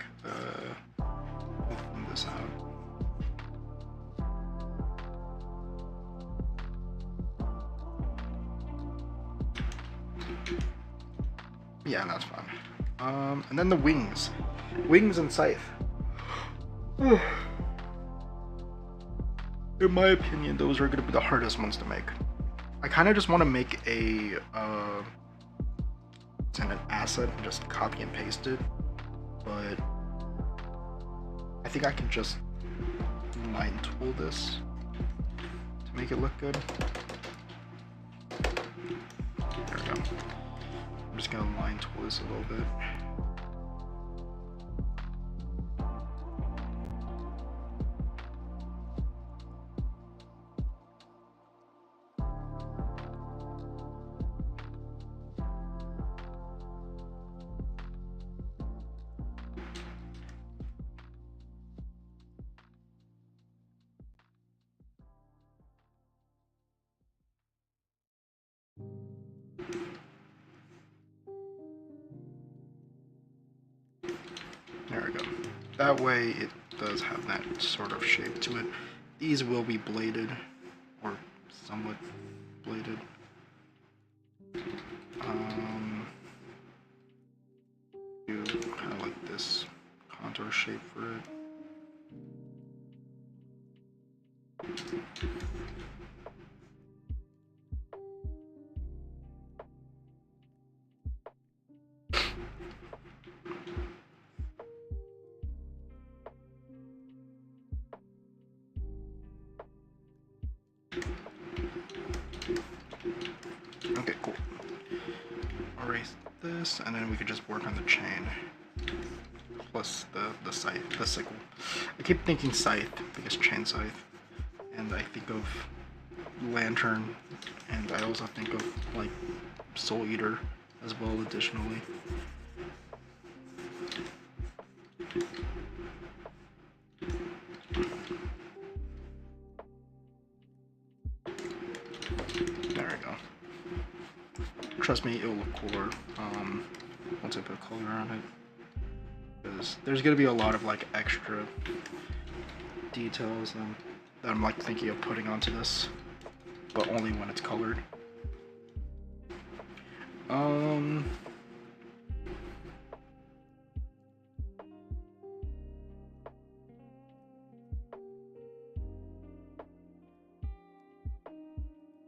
We'll thin this out. Yeah, that's fine. And then the wings. Wings and scythe. In my opinion, those are going to be the hardest ones to make. I kind of just want to make an asset and just copy and paste it, but I think I can just line tool this to make it look good. There we go. I'm just gonna line tool this a little bit. There we go. That way it does have that sort of shape to it. These will be bladed, or somewhat bladed. Do kind of like this contour shape for it. Okay, cool. Erase this, and then we could just work on the chain. Plus the scythe, the sickle. I keep thinking scythe because chain scythe, and I think of lantern, and I also think of like soul eater as well. Additionally, there we go. Trust me, it will look cooler once I put color on it. Because there's gonna be a lot of like extra details that I'm like thinking of putting onto this, but only when it's colored. I'm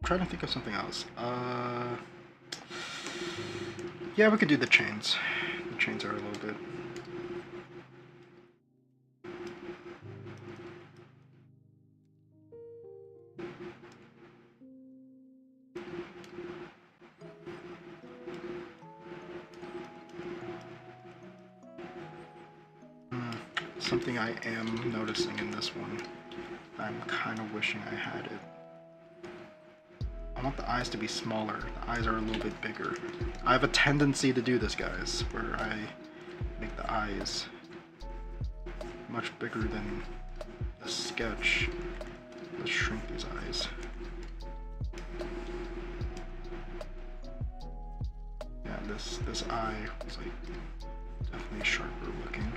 trying to think of something else. Yeah, we could do the chains. The chains are a little bit. Something I am noticing in this one, I'm kind of wishing I had it. I want the eyes to be smaller. The eyes are a little bit bigger. I have a tendency to do this, guys, where I make the eyes much bigger than the sketch. Let's shrink these eyes. Yeah, this eye was like definitely sharper looking.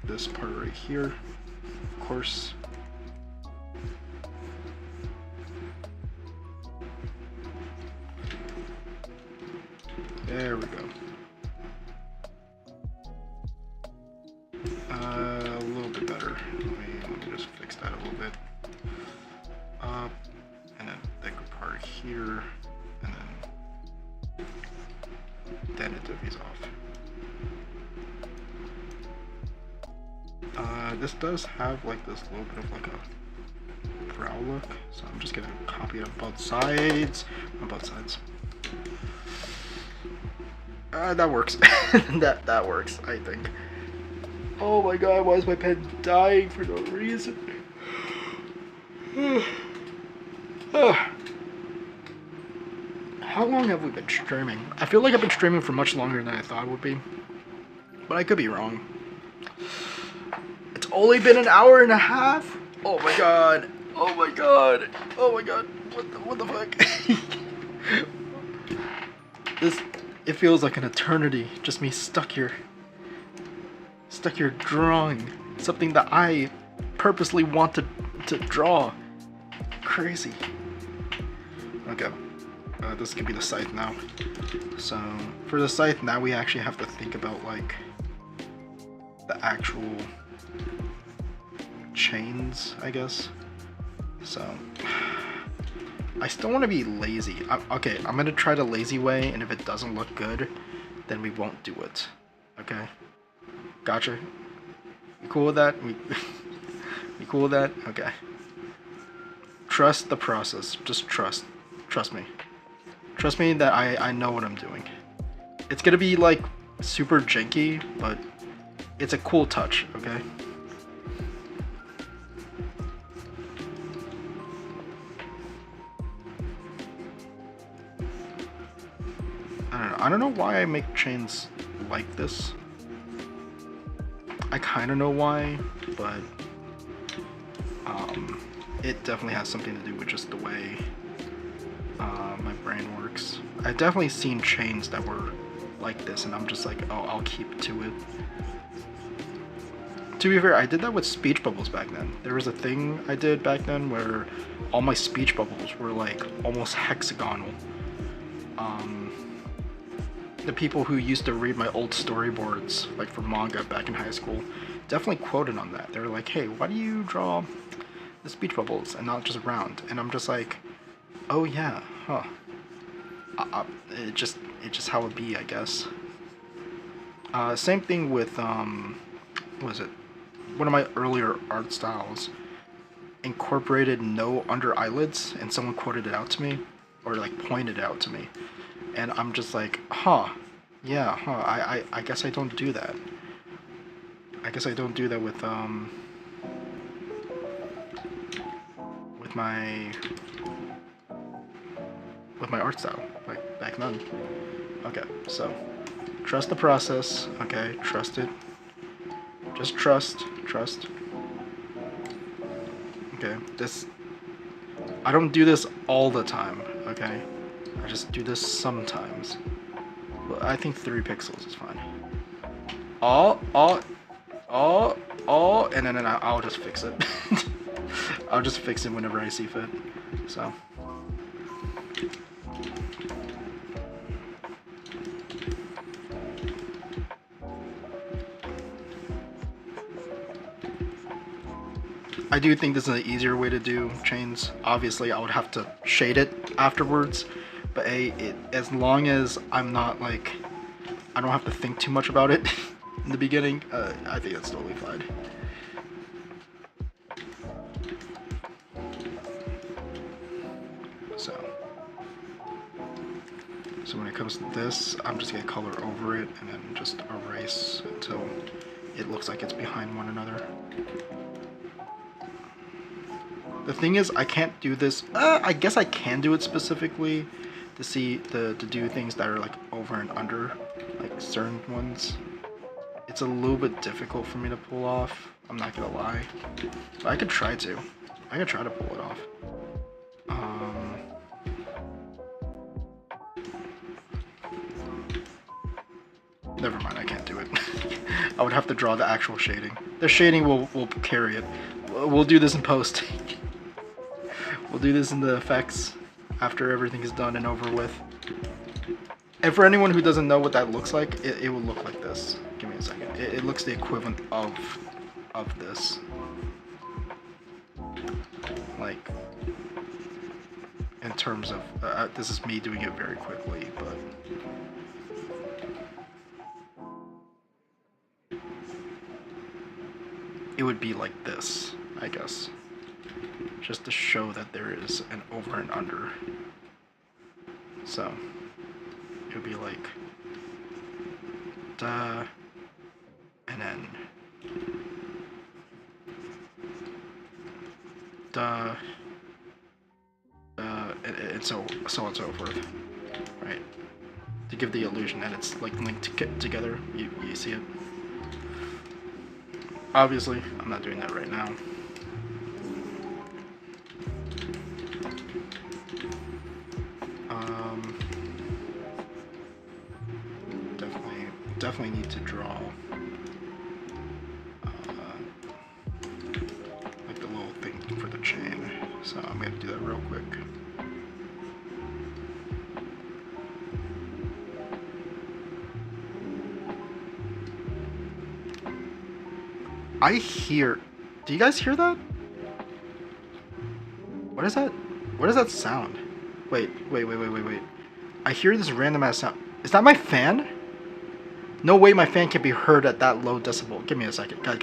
This part right here, of course. There we go. A little bit better. Let me just fix that a little bit. Up, and then thicker part here, and then it divvies off. This does have like this little bit of like a brow look, so I'm just gonna copy it on both sides. On both sides. That works. that works, I think. Oh my god, why is my pen dying for no reason? long have we been streaming? I feel like I've been streaming for much longer than I thought it would be. But I could be wrong. It's only been an hour and a half? Oh my god. Oh my god. Oh my god. What the fuck? It feels like an eternity. Just me stuck here drawing something that I purposely wanted to draw. Crazy. Okay. This could be the scythe now. So for the scythe now we actually have to think about like the actual chains, I guess. So I still want to be lazy. Okay, I'm gonna try the lazy way, and if it doesn't look good, then we won't do it. Okay? Gotcha. You cool with that? You cool with that? Okay. Trust the process. Just trust. Trust me. Trust me that I know what I'm doing. It's gonna be like super janky, but it's a cool touch, okay? I don't know why I make chains like this. I kind of know why, but it definitely has something to do with just the way my brain works. I've definitely seen chains that were like this, and I'm just like, oh, I'll keep to it. To be fair, I did that with speech bubbles back then. There was a thing I did back then where all my speech bubbles were like almost hexagonal. The people who used to read my old storyboards, like for manga back in high school, definitely quoted on that. They were like, hey, why do you draw the speech bubbles and not just round? And I'm just like, oh yeah, huh. It just how it be, I guess. Same thing with, what was it? One of my earlier art styles incorporated no under eyelids, and someone quoted it out to me, or like pointed it out to me. And I'm just like, huh, yeah, huh, I guess I don't do that. I guess I don't do that with my art style, like back then. Okay, so, trust the process, okay, trust it. Just trust. Okay, I don't do this all the time, okay? I just do this sometimes. Well, I think 3 pixels is fine. And then I'll just fix it. I'll just fix it whenever I see fit. So. I do think this is an easier way to do chains. Obviously, I would have to shade it afterwards, but as long as I'm not like, I don't have to think too much about it in the beginning, I think that's totally fine. So when it comes to this, I'm just gonna color over it and then just erase until it looks like it's behind one another. The thing is, I can't do this. I guess I can do it specifically to do things that are like over and under, like certain ones. It's a little bit difficult for me to pull off. I'm not gonna lie, but I could try to. I could try to pull it off. Never mind, I can't do it. I would have to draw the actual shading. The shading will carry it. We'll do this in post. We'll do this in the effects after everything is done and over with. And for anyone who doesn't know what that looks like, it will look like this. Give me a second. It looks the equivalent of this. Like, in terms of, this is me doing it very quickly, but it would be like this, I guess. Just to show that there is an over and under. So, it would be like, duh, and then, duh, and so on and so forth, right? To give the illusion that it's like linked together. You see it? Obviously, I'm not doing that right now. Definitely need to draw like the little thing for the chain. So I'm gonna do that real quick. I hear. Do you guys hear that? What is that? What does that sound? Wait. I hear this random ass sound. Is that my fan? No way my fan can be heard at that low decibel. Give me a second. Guys,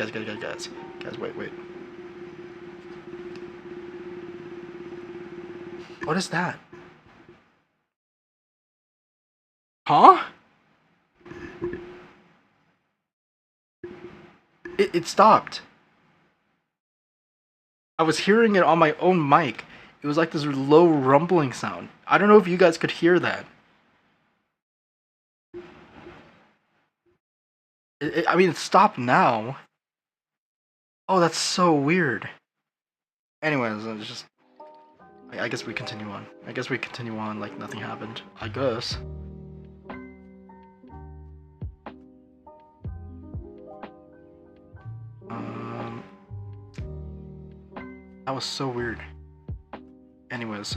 wait. What is that? Huh? It stopped. I was hearing it on my own mic. It was like this low rumbling sound. I don't know if you guys could hear that. I mean, it stopped now. Oh, that's so weird. Anyways, it's just... I guess we continue on. I guess we continue on like nothing happened. I guess. That was so weird. Anyways.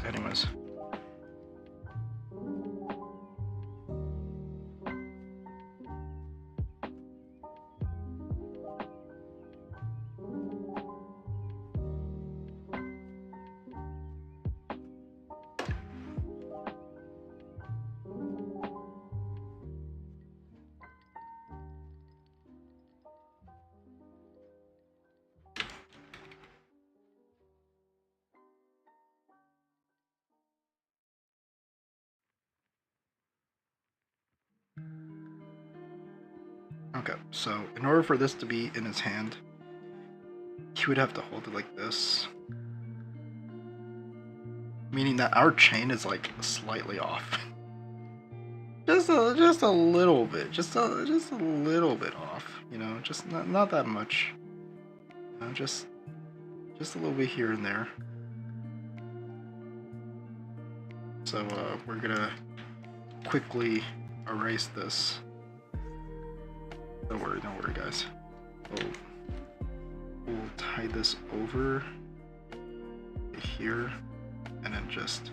Okay, so in order for this to be in his hand, he would have to hold it like this. Meaning that our chain is like slightly off. Just a little bit. Just a little bit off, you know, just not that much. You know, just a little bit here and there. So we're gonna quickly erase this. Don't worry guys. We'll tie this over here and then just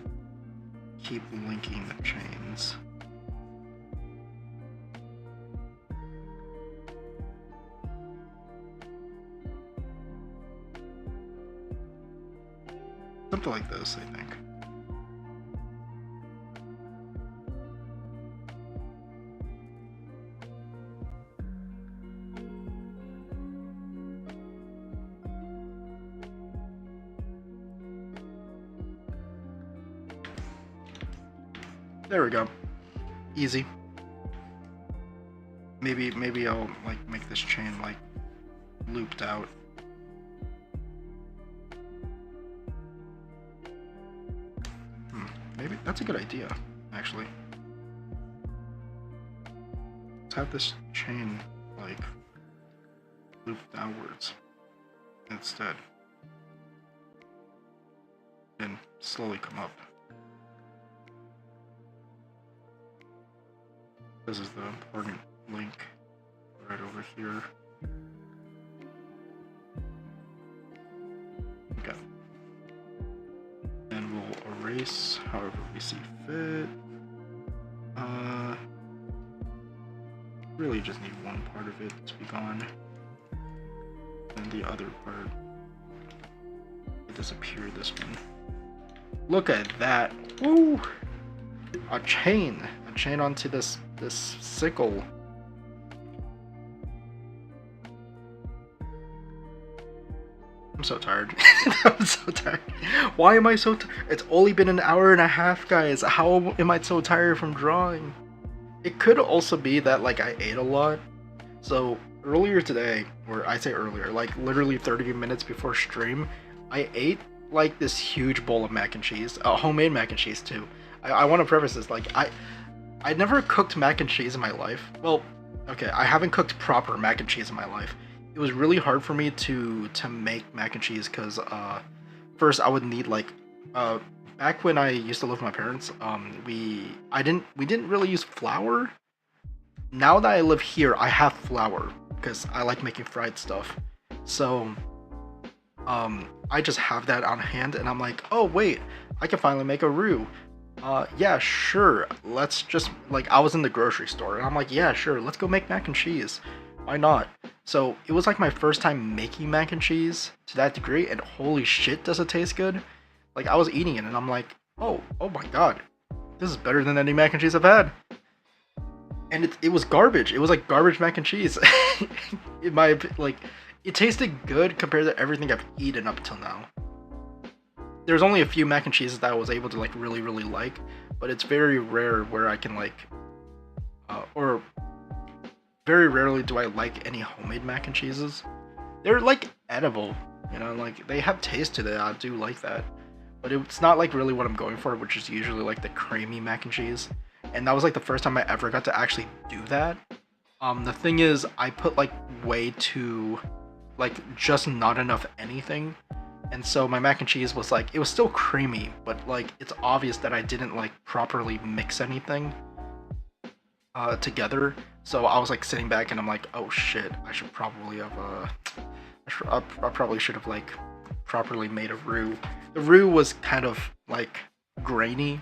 keep linking the chains. Something like this, I think. There we go. Easy. Maybe I'll like make this chain like looped out. Maybe that's a good idea, actually. Let's have this chain like loop downwards instead. And slowly come up. This is the important link right over here. Okay. And we'll erase however we see fit. Really just need one part of it to be gone. And the other part will disappear this one. Look at that. Woo! A chain onto this sickle. I'm so tired. I'm so tired. Why am I so tired? It's only been an hour and a half, guys. How am I so tired from drawing? It could also be that like I ate a lot. So earlier today, or I say earlier, like literally 30 minutes before stream, I ate like this huge bowl of mac and cheese, homemade mac and cheese too. I want to preface this, like I never cooked mac and cheese in my life. Well, okay, I haven't cooked proper mac and cheese in my life. It was really hard for me to make mac and cheese because first I would need like uh back when I used to live with my parents, we didn't really use flour. Now that I live here, I have flour because I like making fried stuff. So I just have that on hand and I'm like, oh wait, I can finally make a roux. Yeah, sure. Let's just like I was in the grocery store and I'm like, yeah, sure, let's go make mac and cheese. Why not? So it was like my first time making mac and cheese to that degree, and holy shit, does it taste good? Like I was eating it and I'm like, oh my god, this is better than any mac and cheese I've had. And it was garbage. It was like garbage mac and cheese. In my like, it tasted good compared to everything I've eaten up till now. There's only a few mac and cheeses that I was able to like really like, but it's very rare where I can like, or very rarely do I like any homemade mac and cheeses. They're like edible, you know, like they have taste to them. I do like that, but it's not like really what I'm going for, which is usually like the creamy mac and cheese. And that was like the first time I ever got to actually do that. The thing is, I put like way too, like just not enough anything. And so my mac and cheese was like, it was still creamy, but like it's obvious that I didn't like properly mix anything together. So I was like sitting back and I'm like, oh shit, I should probably have I probably should have like properly made a roux. The roux was kind of like grainy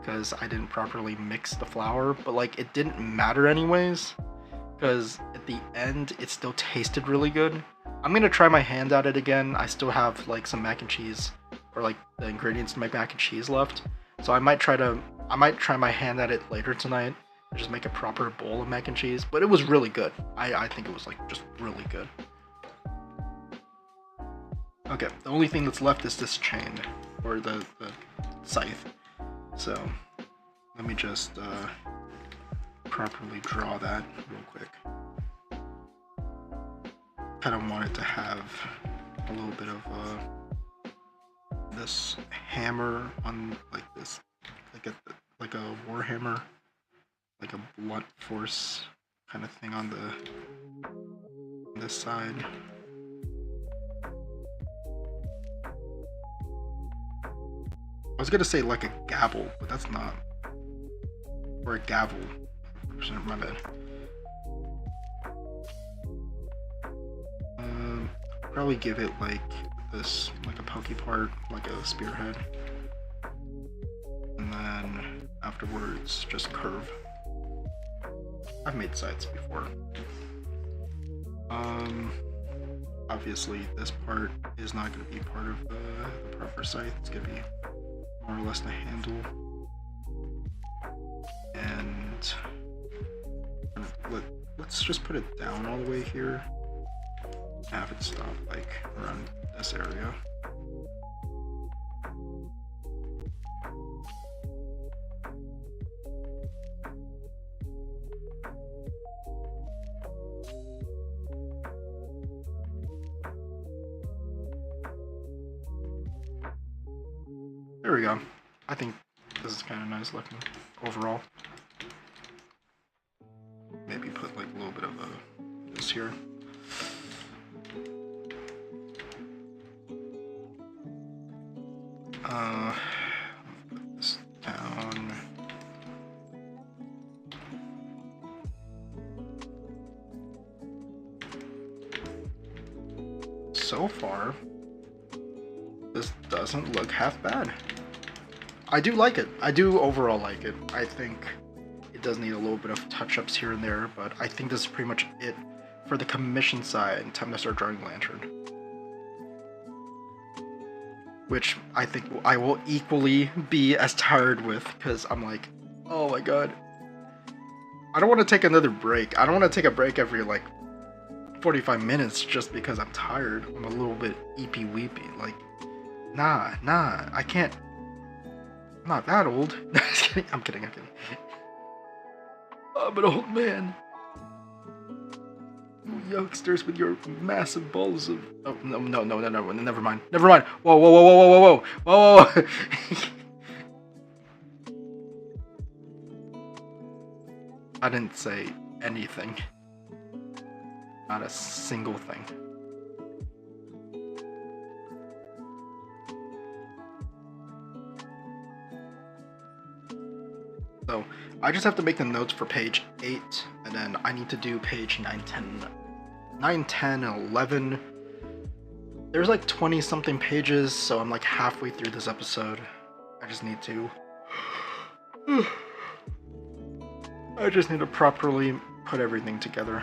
because I didn't properly mix the flour, but like it didn't matter anyways because at the end it still tasted really good. I'm gonna try my hand at it again. I still have like some mac and cheese or like the ingredients to make mac and cheese left, so I might try my hand at it later tonight and just make a proper bowl of mac and cheese. But it was really good. I think it was like just really good. Okay, the only thing that's left is this chain or the scythe. So let me just properly draw that real quick. Kind of want it to have a little bit of this hammer on like this, like a war hammer, like a blunt force kind of thing on this side. I was gonna say like a gavel, but that's not. Or a gavel. My bad. Probably give it like this, like a pokey part, like a spearhead. And then afterwards, just curve. I've made sides before. Obviously this part is not going to be part of the proper scythe. It's going to be more or less the handle. And let's just put it down all the way here. Have it stop like around this area. There we go. I think this is kind of nice looking overall. Maybe put like a little bit of this here. Put this down. So far, this doesn't look half bad. I do like it. I do overall like it. I think it does need a little bit of touch-ups here and there, but I think this is pretty much it for the commission side. Time to start drawing Lantern. Which I think I will equally be as tired with, because I'm like, oh my god. I don't want to take another break. I don't want to take a break every like 45 minutes just because I'm tired. I'm a little bit eepy weepy. Like, nah, I can't. I'm not that old. I'm kidding. I'm an old man. Youngsters with your massive balls of... Oh, no, never mind. Whoa. I didn't say anything. Not a single thing. So I just have to make the notes for page 8, and then I need to do page 9, 10, and 11. There's like 20 something pages, so I'm like halfway through this episode. I just need to properly put everything together.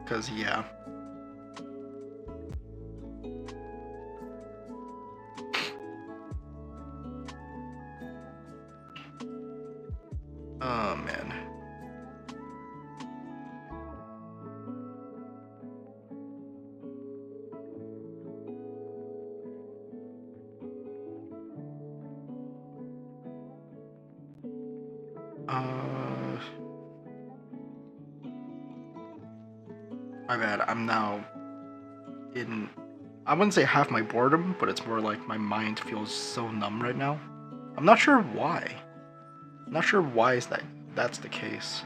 Cause yeah. Oh man. My bad. I'm now in, I wouldn't say half my boredom, but it's more like my mind feels so numb right now. I'm not sure why. I'm not sure why is that's the case.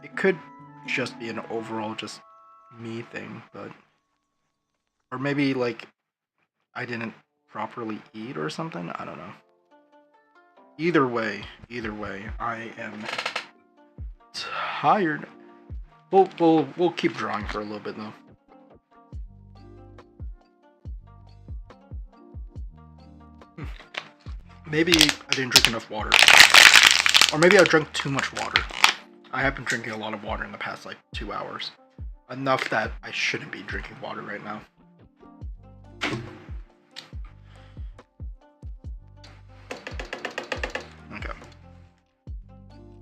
It could just be an overall just me thing, but or maybe like I didn't properly eat or something. I don't know. Either way, I am tired. We'll keep drawing for a little bit though. Maybe I didn't drink enough water. Or maybe I drank too much water. I have been drinking a lot of water in the past like 2 hours. Enough that I shouldn't be drinking water right now. Okay.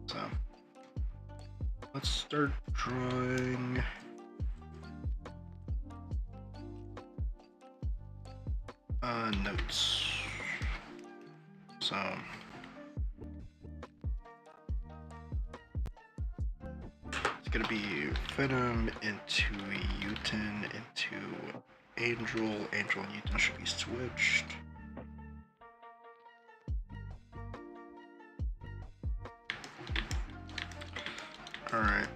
So let's start drawing. Notes. So it's gonna be Venom into Uten into Angel. Angel and Uten should be switched. Alright.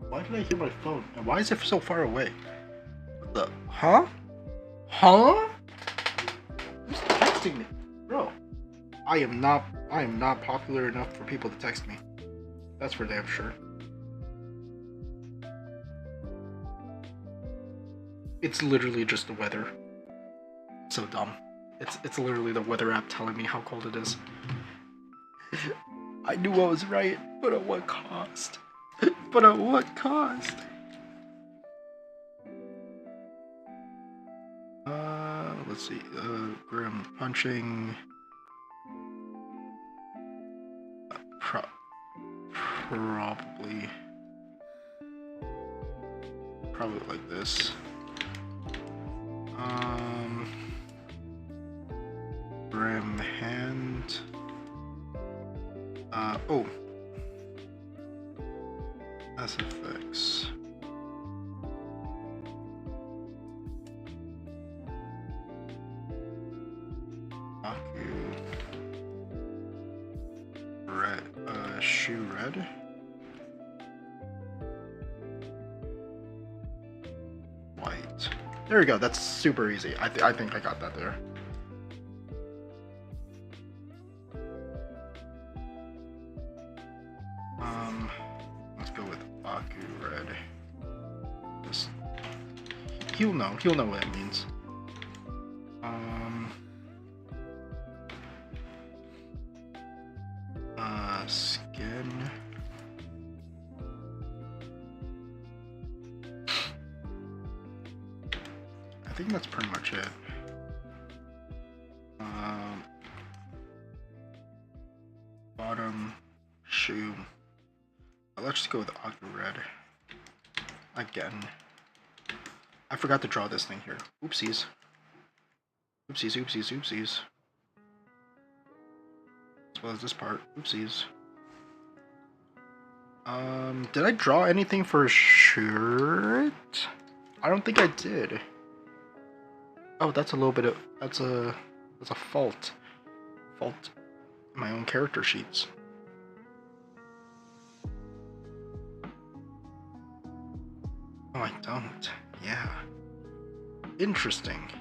Why did I hear my phone? And why is it so far away? What the? Huh? Huh? Who's texting me? Bro, I am not popular enough for people to text me. That's for damn sure. It's literally just the weather. So dumb. It's literally the weather app telling me how cold it is. I knew I was right, but at what cost? But at what cost? Let's see. Grim punching. Probably like this. Grim hand. Oh. SFX. Red, shoe red. White. There we go. That's super easy. I think I got that there. Let's go with Aku red. Just, he'll know what it means. Skin. I think that's pretty much it. Bottom shoe. Let's just go with Aku red. Again. I forgot to draw this thing here. Oopsies. Oopsies, oopsies, oopsies. As well as this part. Oopsies. Did I draw anything for a shirt? I don't think I did. Oh, that's a little bit of, that's a fault. Fault in my own character sheets. Oh, I don't. Yeah. Interesting.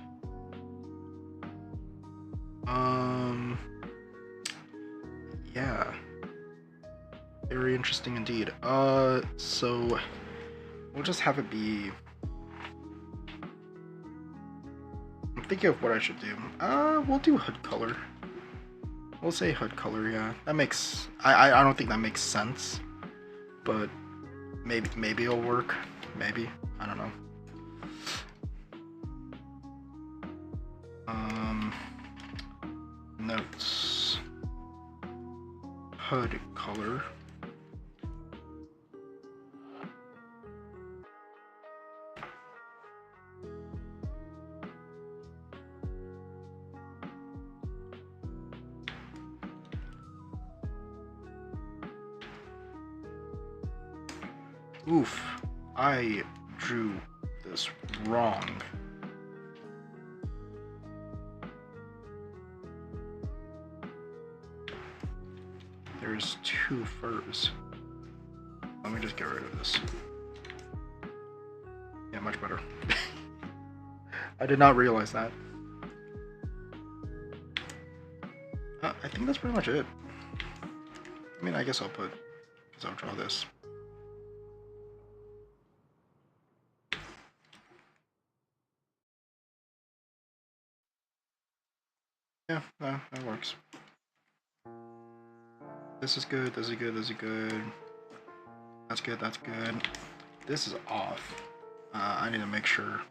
Yeah. Very interesting indeed. So we'll just have it be. I'm thinking of what I should do. We'll do hood color. We'll say hood color, yeah. That makes I don't think that makes sense. But maybe it'll work. Maybe. I don't know. Notes. Hood color. Oof, I drew this wrong. There's two furs. Let me just get rid of this. Yeah, much better. I did not realize that. I think that's pretty much it. I mean, I guess I'll put, because I'll draw this. Yeah, no, that works. This is good, this is good, this is good. That's good, that's good. This is off. I need to make sure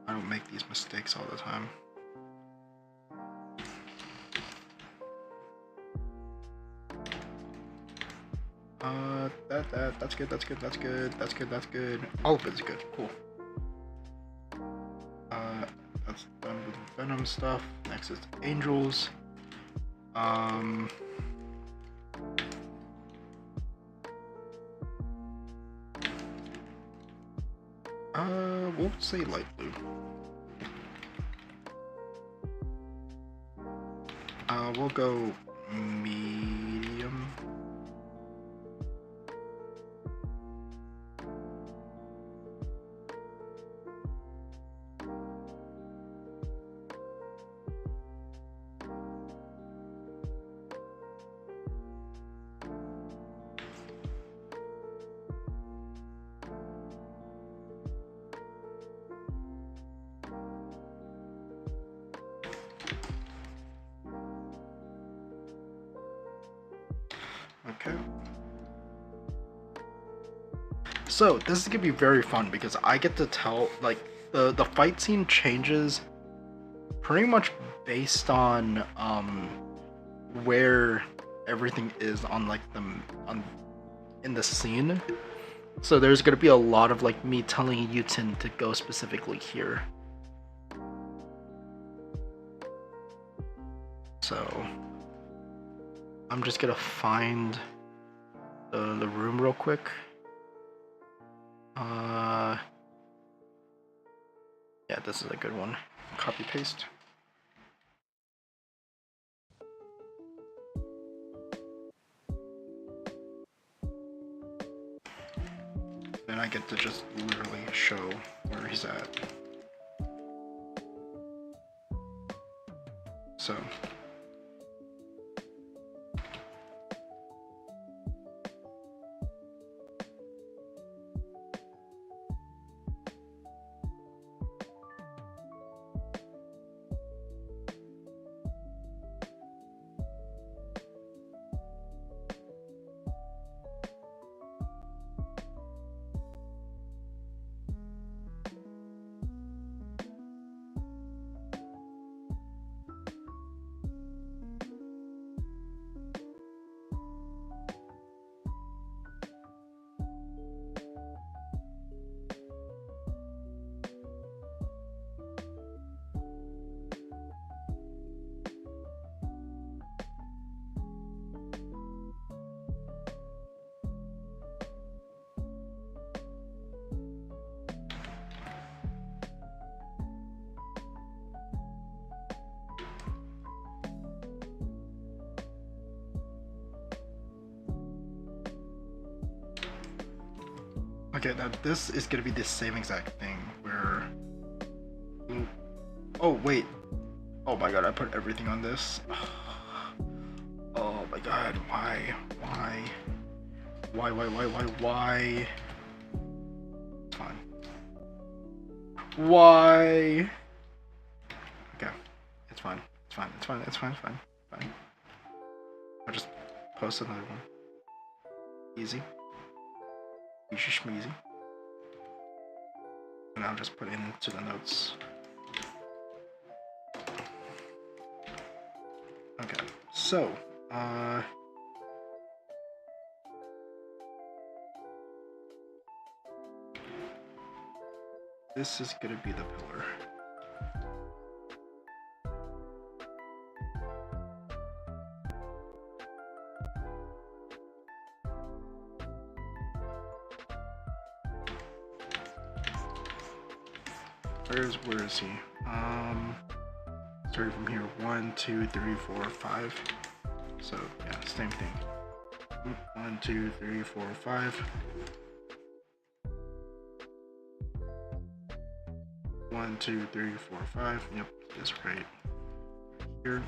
I don't make these mistakes all the time. That's good, that's good, that's good, that's good, that's good. All of it is good, cool. That's done with Venom stuff. Next is Angels. We'll say light blue. We'll go medium. Okay. So this is gonna be very fun because I get to tell, like, the fight scene changes pretty much based on where everything is on, like, in the scene. So there's gonna be a lot of, like, me telling Yuten to go specifically here. So I'm just gonna find the room real quick. Yeah, this is a good one. Copy paste. Then I get to just literally show where he's at. So. Okay, now this is gonna be the same exact thing where... Oh, wait. Oh my god, I put everything on this. Oh my god, why? Why? It's fine. Why? Okay, it's fine. Fine. I'll just post another one. Easy. Easy schmeezy. And I'll just put it into the notes. Okay, so, this is gonna be the pillar. Where is he? Starting from here, 1, 2, 3, 4, 5. So yeah, same thing. 1, 2, 3, 4, 5. 1, 2, 3, 4, 5. Yep, that's right. Here.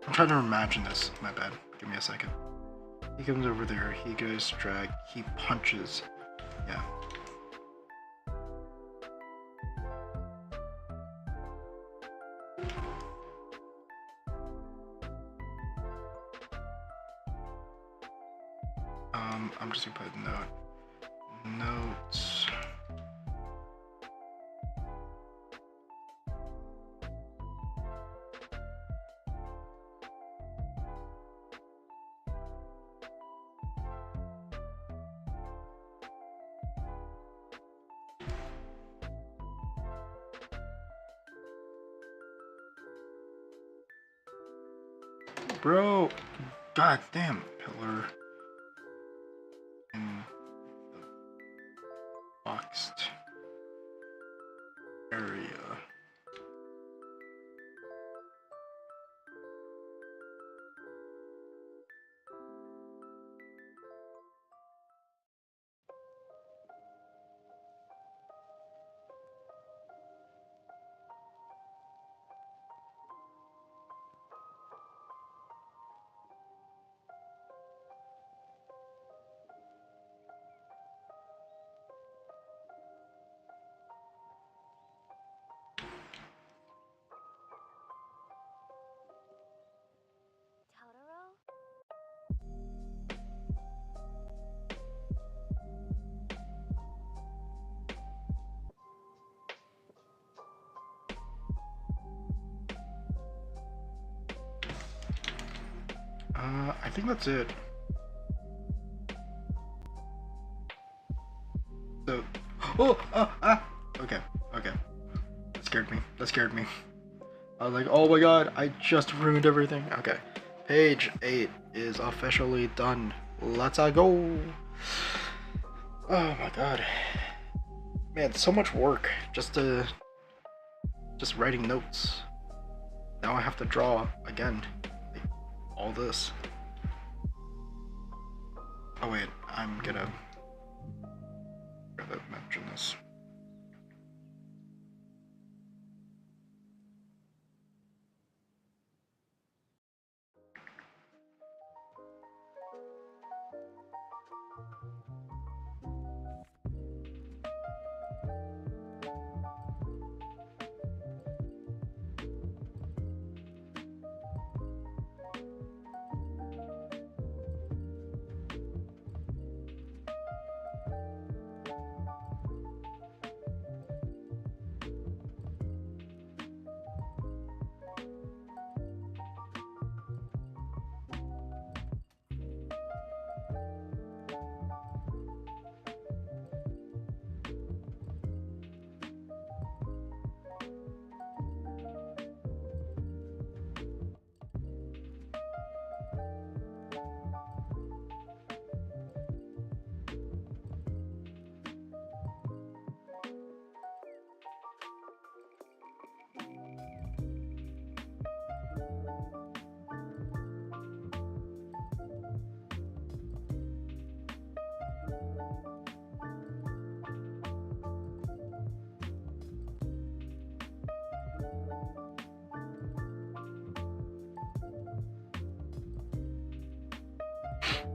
I'm trying to imagine this. My bad. Give me a second. He comes over there. He goes drag. He punches. Yeah. I'm just gonna put a note. Notes. Bro, god damn, pillar in the boxed area. I think that's it. So, okay, okay. That scared me. That scared me. I was like, oh my god, I just ruined everything. Okay, page 8 is officially done. Let's go. Oh my god, man, so much work just writing notes. Now I have to draw again, like, all this. Oh wait, I'm gonna mention this.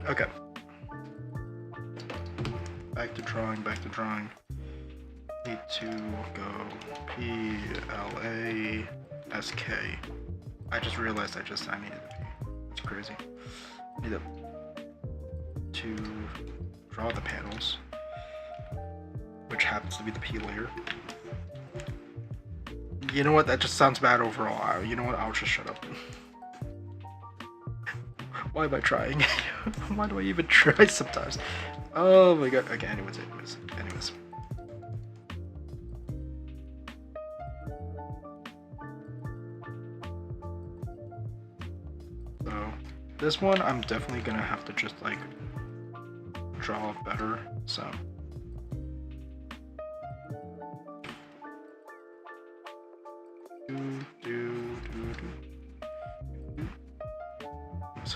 Okay. Back to drawing, back to drawing. Need to go P-L-A-S-K. I just realized I needed a P. That's crazy. I need to draw the panels, which happens to be the P layer. You know what? That just sounds bad overall. You know what? I'll just shut up. Why am I trying? Why do I even try sometimes? Oh my god. Okay, anyways. So, this one I'm definitely gonna have to just like draw better, so.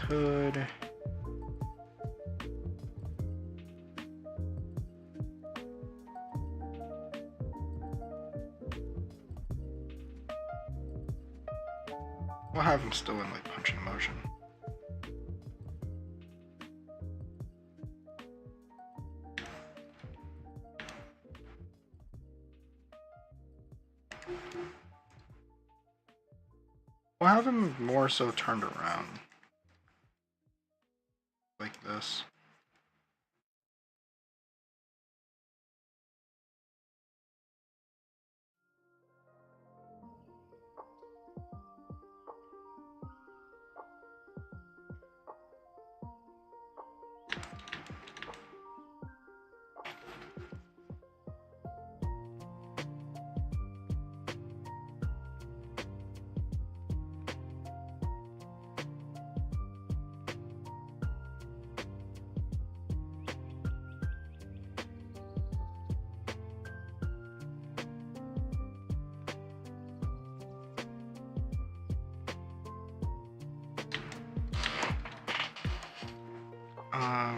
Hood. We'll have him still in like punching motion. We'll have him more so turned around. Like this.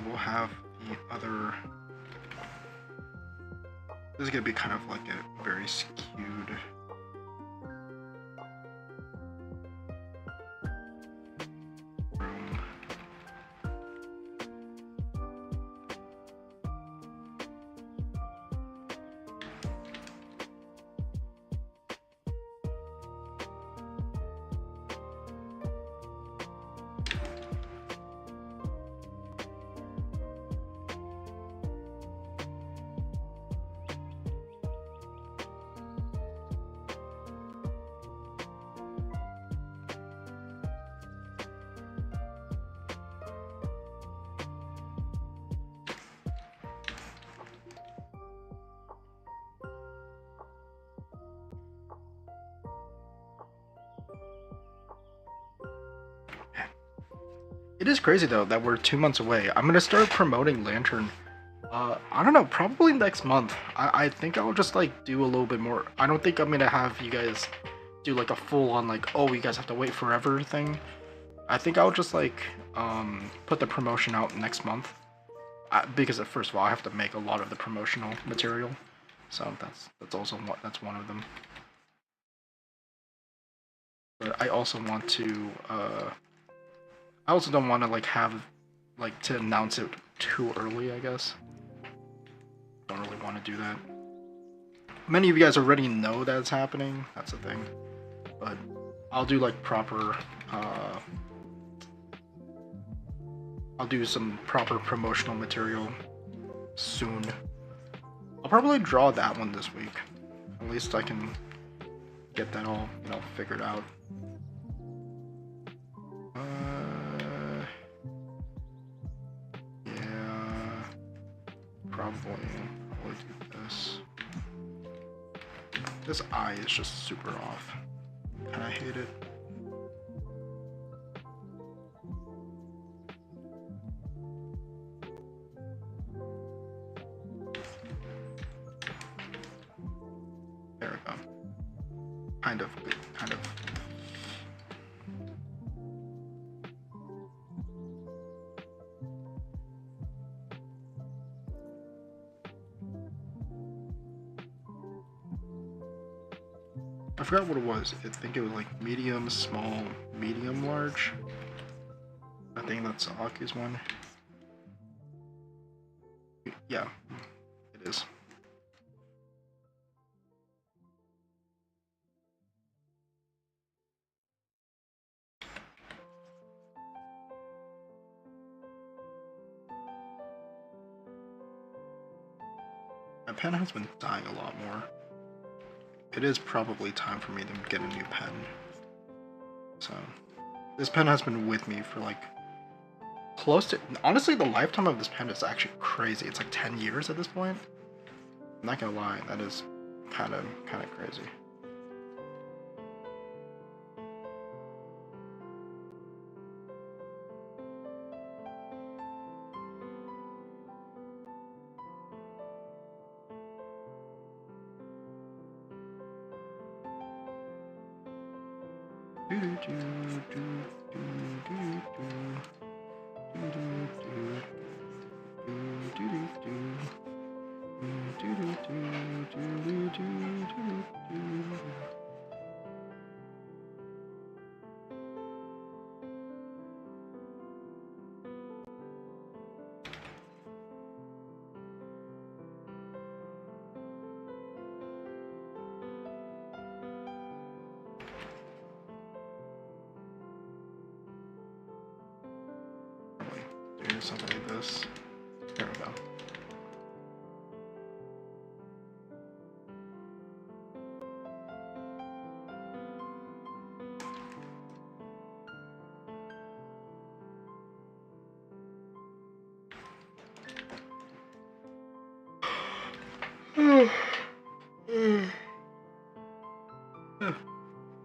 We'll have the other. This is gonna be kind of like a very skewed. Room. It is crazy though that we're 2 months away. I'm gonna start promoting Lantern. I don't know, probably next month. I think I'll just like do a little bit more. I don't think I'm gonna have you guys do like a full on like, oh, you guys have to wait forever thing. I think I'll just like put the promotion out next month. Because first of all, I have to make a lot of the promotional material, so that's also that's one of them. But I also want to. I also don't want to like have like to announce it too early. I guess. Don't really want to do that. Many of you guys already know that it's happening. That's the thing. But I'll do like proper. I'll do some proper promotional material soon. I'll probably draw that one this week. At least I can get that all, figured out. Yeah, probably do this. This eye is just super off, and I hate it. There we go. Kind of good, kind of. I forgot what it was. I think it was like medium, small, medium, large. I think that's Aki's one. Yeah, it is. My pen has been dying a lot more. It is probably time for me to get a new pen. So, this pen has been with me for like close to, honestly, the lifetime of this pen is actually crazy. It's like 10 years at this point. I'm not gonna lie, that is kind of crazy. Do something like this. There we go.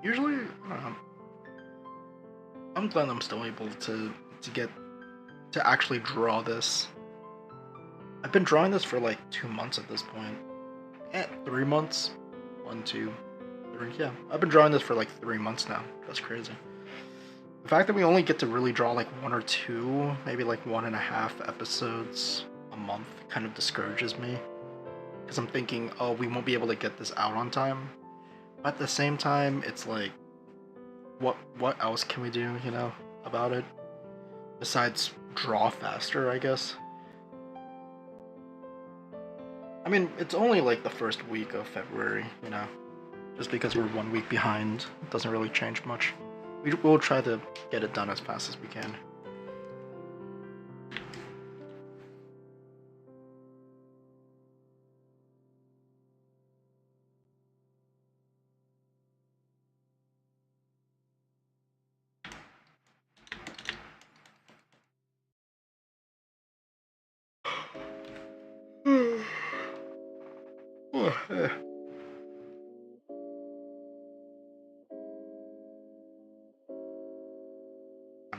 Usually, I'm glad I'm still able to get to actually draw this. I've been drawing this for like 2 months at this point. 3 months. 1, 2, 3. Yeah, I've been drawing this for like 3 months now. That's crazy. The fact that we only get to really draw like 1 or 2, maybe like 1.5 episodes a month kind of discourages me. Because I'm thinking, oh, we won't be able to get this out on time. But at the same time, it's like, what else can we do, about it? Besides draw faster, I guess. I mean, it's only like the first week of February, Just because we're 1 week behind, it doesn't really change much. We'll try to get it done as fast as we can.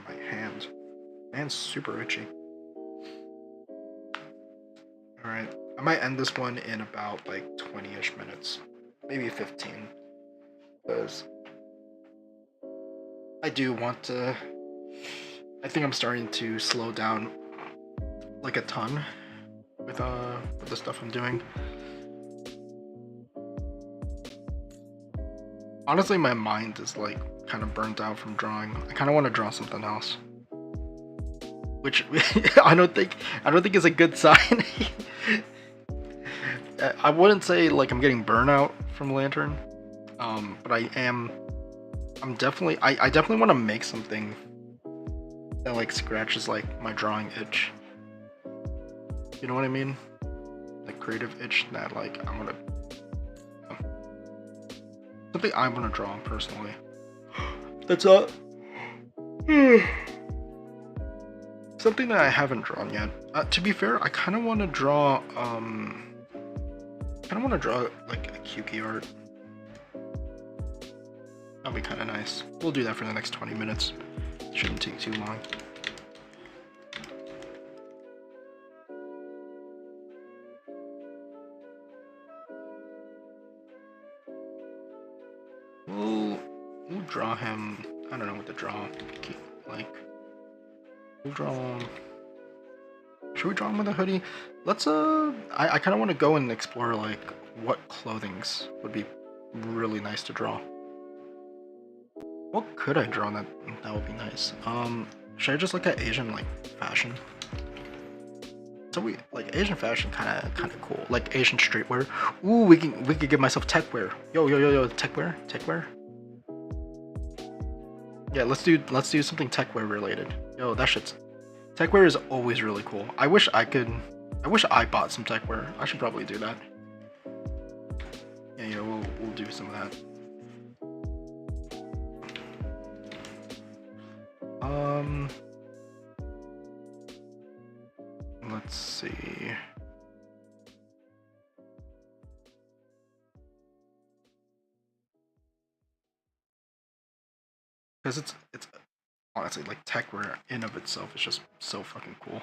My hand. And super itchy. Alright, I might end this one in about like 20-ish minutes. Maybe 15. Because I do want to... I think I'm starting to slow down like a ton with the stuff I'm doing. Honestly, my mind is like kind of burnt out from drawing. I kind of want to draw something else, which I don't think is a good sign. I wouldn't say like I'm getting burnout from Lantern, but I definitely want to make something that like scratches like my drawing itch. You know what I mean? Like creative itch that like I'm gonna something I want to draw personally. That's something that I haven't drawn yet. To be fair, I kind of want to draw like a Kyuki art. That'll be kind of nice. We'll do that for the next 20 minutes. Shouldn't take too long. We'll draw him. I don't know what to draw. Like, we'll draw. Should we draw him with a hoodie? Let's I kind of want to go and explore like what clothings would be really nice to draw. What could I draw that would be nice? Should I just look at Asian like fashion? So we like Asian fashion kind of cool. Like Asian streetwear. Ooh, we could give myself tech wear. Yo, tech wear. Yeah, let's do something tech wear related. Yo, that shit's tech wear is always really cool. I wish I bought some tech wear. I should probably do that. Yeah, we'll do some of that. Let's see. Because it's honestly like tech wear in of itself is just so fucking cool.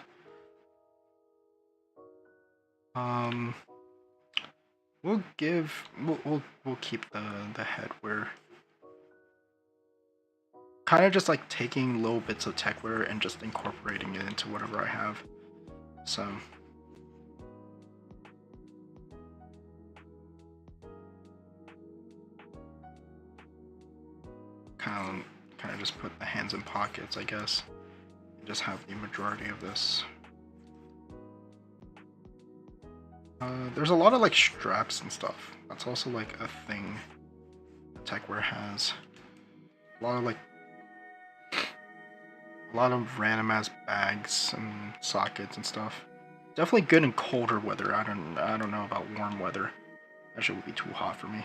We'll keep the headwear. Kind of just like taking little bits of techwear and just incorporating it into whatever I have. So kind of just put the hands in pockets, I guess, and just have the majority of this. There's a lot of like straps and stuff. That's also like a thing that techwear has. A lot of random ass bags and sockets and stuff. Definitely good in colder weather. I don't know about warm weather. That shit would be too hot for me.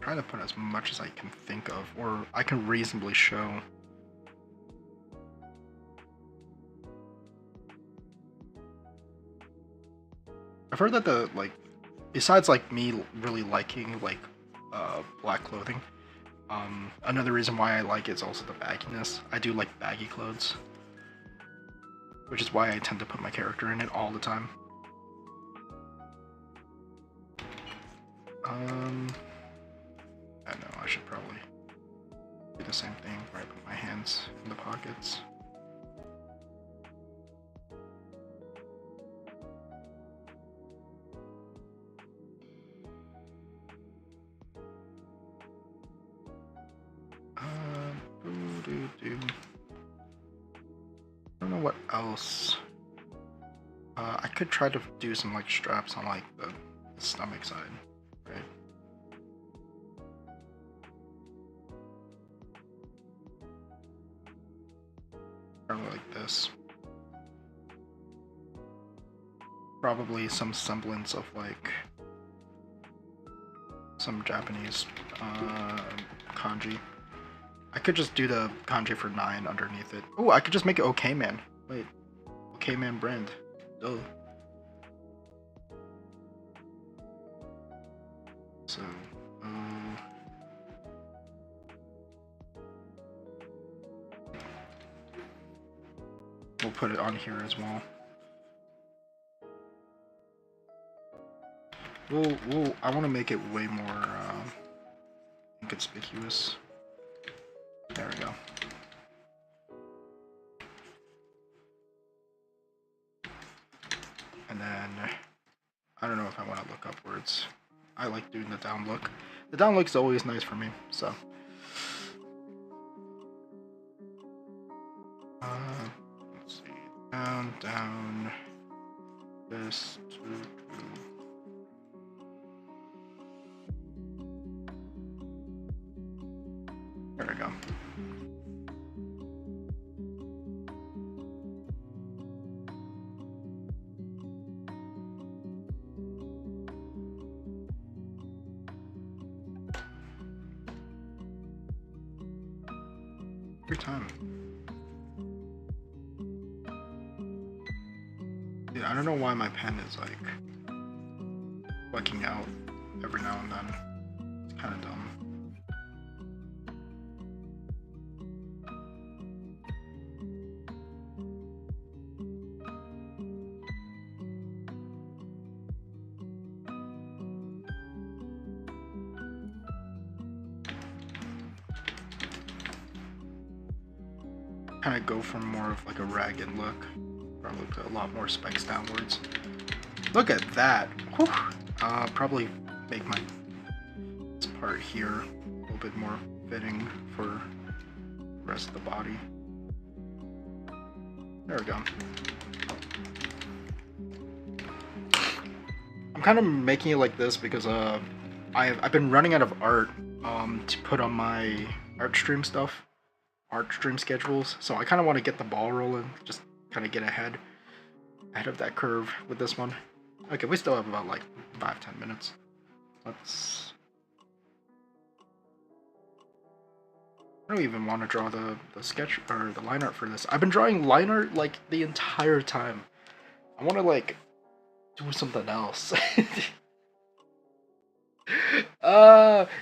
Trying to put as much as I can think of, or I can reasonably show. I've heard that besides like me really liking like black clothing, another reason why I like it is also the bagginess. I do like baggy clothes, which is why I tend to put my character in it all the time. I know I should probably do the same thing where I put my hands in the pockets. I don't know what else. I could try to do some like straps on like the stomach side, right? Probably like this. probably some semblance of like some Japanese kanji. I could just do the kanji for 9 underneath it. Oh, I could just make it okay man. Wait, okay man brand. Oh. So, we'll put it on here as well. I want to make it way more inconspicuous. There we go. And then, I don't know if I want to look upwards. I like doing the down look. The down look is always nice for me, so. Let's see. Down, this, there we go. Every time. Dude, I don't know why my pen is like bucking out every now and then. It's kind of dumb. Kind of go from more of like a ragged look, probably put a lot more spikes downwards. Look at that. Whew. Probably make my this part here a little bit more fitting for the rest of the body. There we go. I'm kind of making it like this because I've been running out of art to put on my art stream schedules, so I kind of want to get the ball rolling, just kind of get ahead of that curve with this one. Okay, we still have about like 5-10 minutes. Let's. I don't even want to draw the sketch or the line art for this. I've been drawing line art like the entire time. I want to like do something else.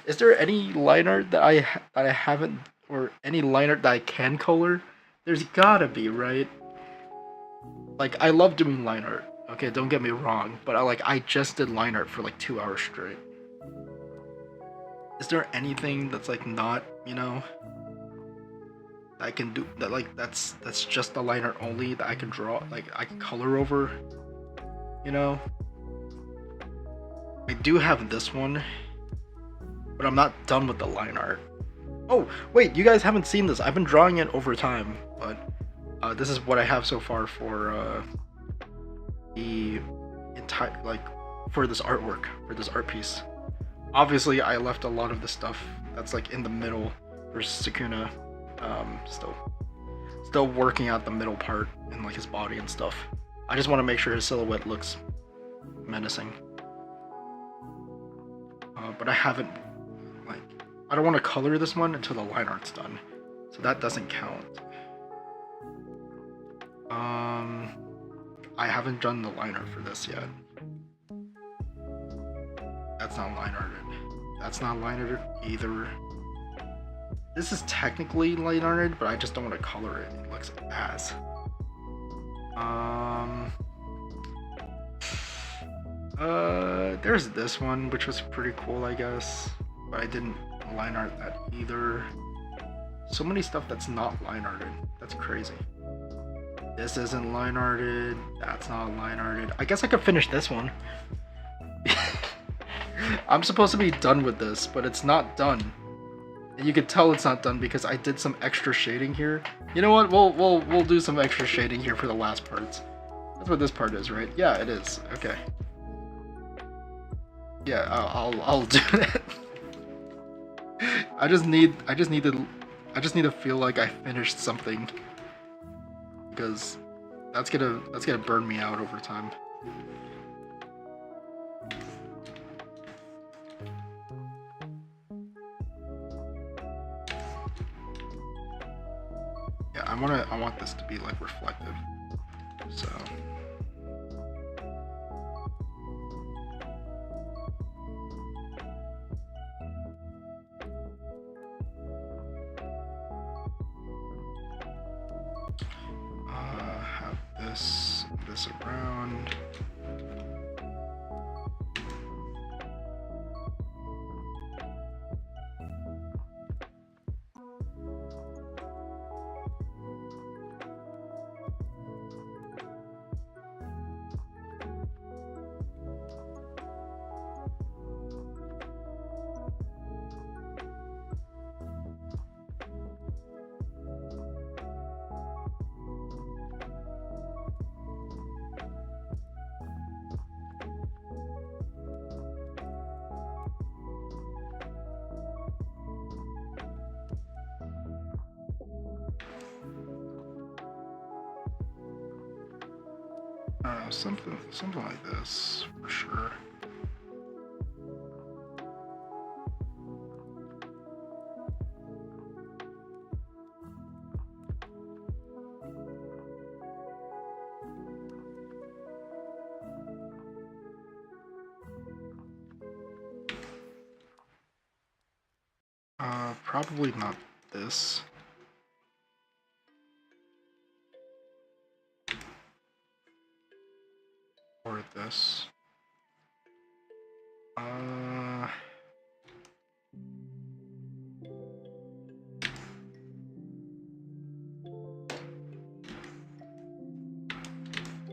Is there any line art that I haven't, or any line art that I can color? There's gotta be, right? Like, I love doing line art. Okay, don't get me wrong, but I just did line art for like 2 hours straight. Is there anything that's like not, you know, that I can do that like that's just the line art only that I can draw, like I can color over, you know? I do have this one, but I'm not done with the line art. Oh, wait, you guys haven't seen this. I've been drawing it over time, but this is what I have so far for the entire, like, for this artwork, for this art piece. Obviously, I left a lot of the stuff that's like in the middle for Sukuna, still working out the middle part and like his body and stuff. I just want to make sure his silhouette looks menacing. But I haven't, like, I don't want to color this one until the line art's done, so that doesn't count. I haven't done the line art for this yet. That's not line arted. That's not line arted either. This is technically line arted, but I just don't want to color it. It looks ass. There's this one, which was pretty cool, I guess, but I didn't line art that either. So many stuff that's not line arted. That's crazy. This isn't line arted. That's not line arted. I guess I could finish this one. I'm supposed to be done with this, but it's not done. And you could tell it's not done because I did some extra shading here. You know what? We'll do some extra shading here for the last parts. That's what this part is, right? Yeah, it is. Okay. Yeah, I'll do that. I just need to feel like I finished something, because that's gonna burn me out over time. I want this to be like reflective. So have this around. Something like this for sure. Probably not this. Or this.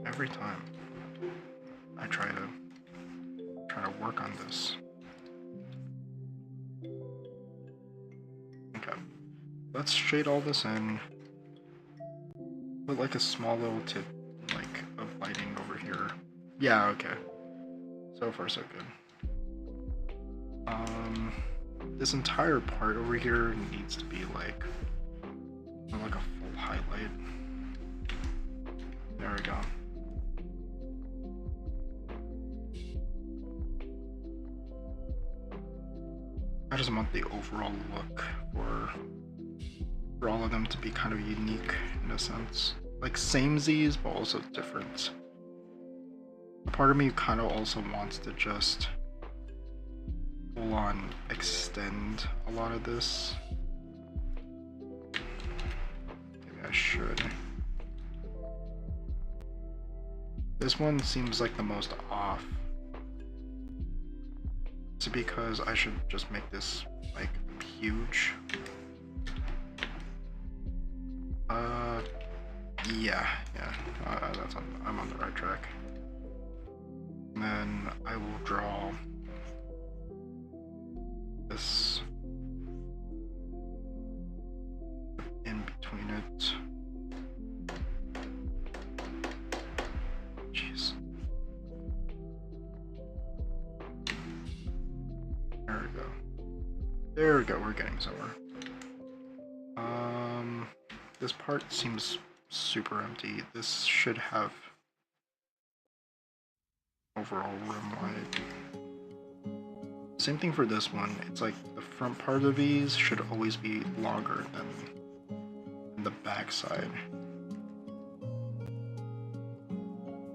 Every time I try to work on this. Okay. Let's shade all this in. Put like a small little tip like of lighting over here. Yeah, okay. So far so good. This entire part over here needs to be like a full highlight. There we go. I just want the overall look for all of them to be kind of unique in a sense. Like samesies, but also different. A part of me kind of also wants to just full on extend a lot of this. Maybe I should. This one seems like the most off. It's because I should just make this like huge. Yeah, I'm on the right track. And then I will draw this in between it. Jeez. There we go. There we go, we're getting somewhere. This part seems super empty. This should have overall room wide. Same thing for this one. It's like the front part of these should always be longer than the back side.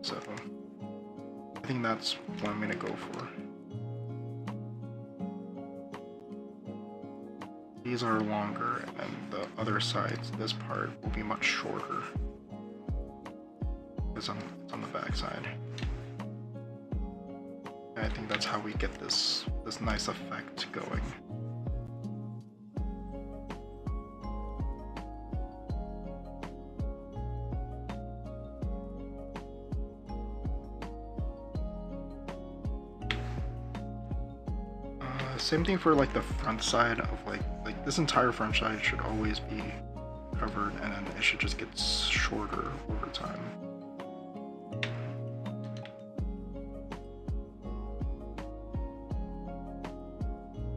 So I think that's what I'm gonna go for. These are longer, and the other sides, this part, will be much shorter. It's on the back side. And I think that's how we get this nice effect going. Same thing for like the front side of like this entire front side should always be covered, and then it should just get shorter over time.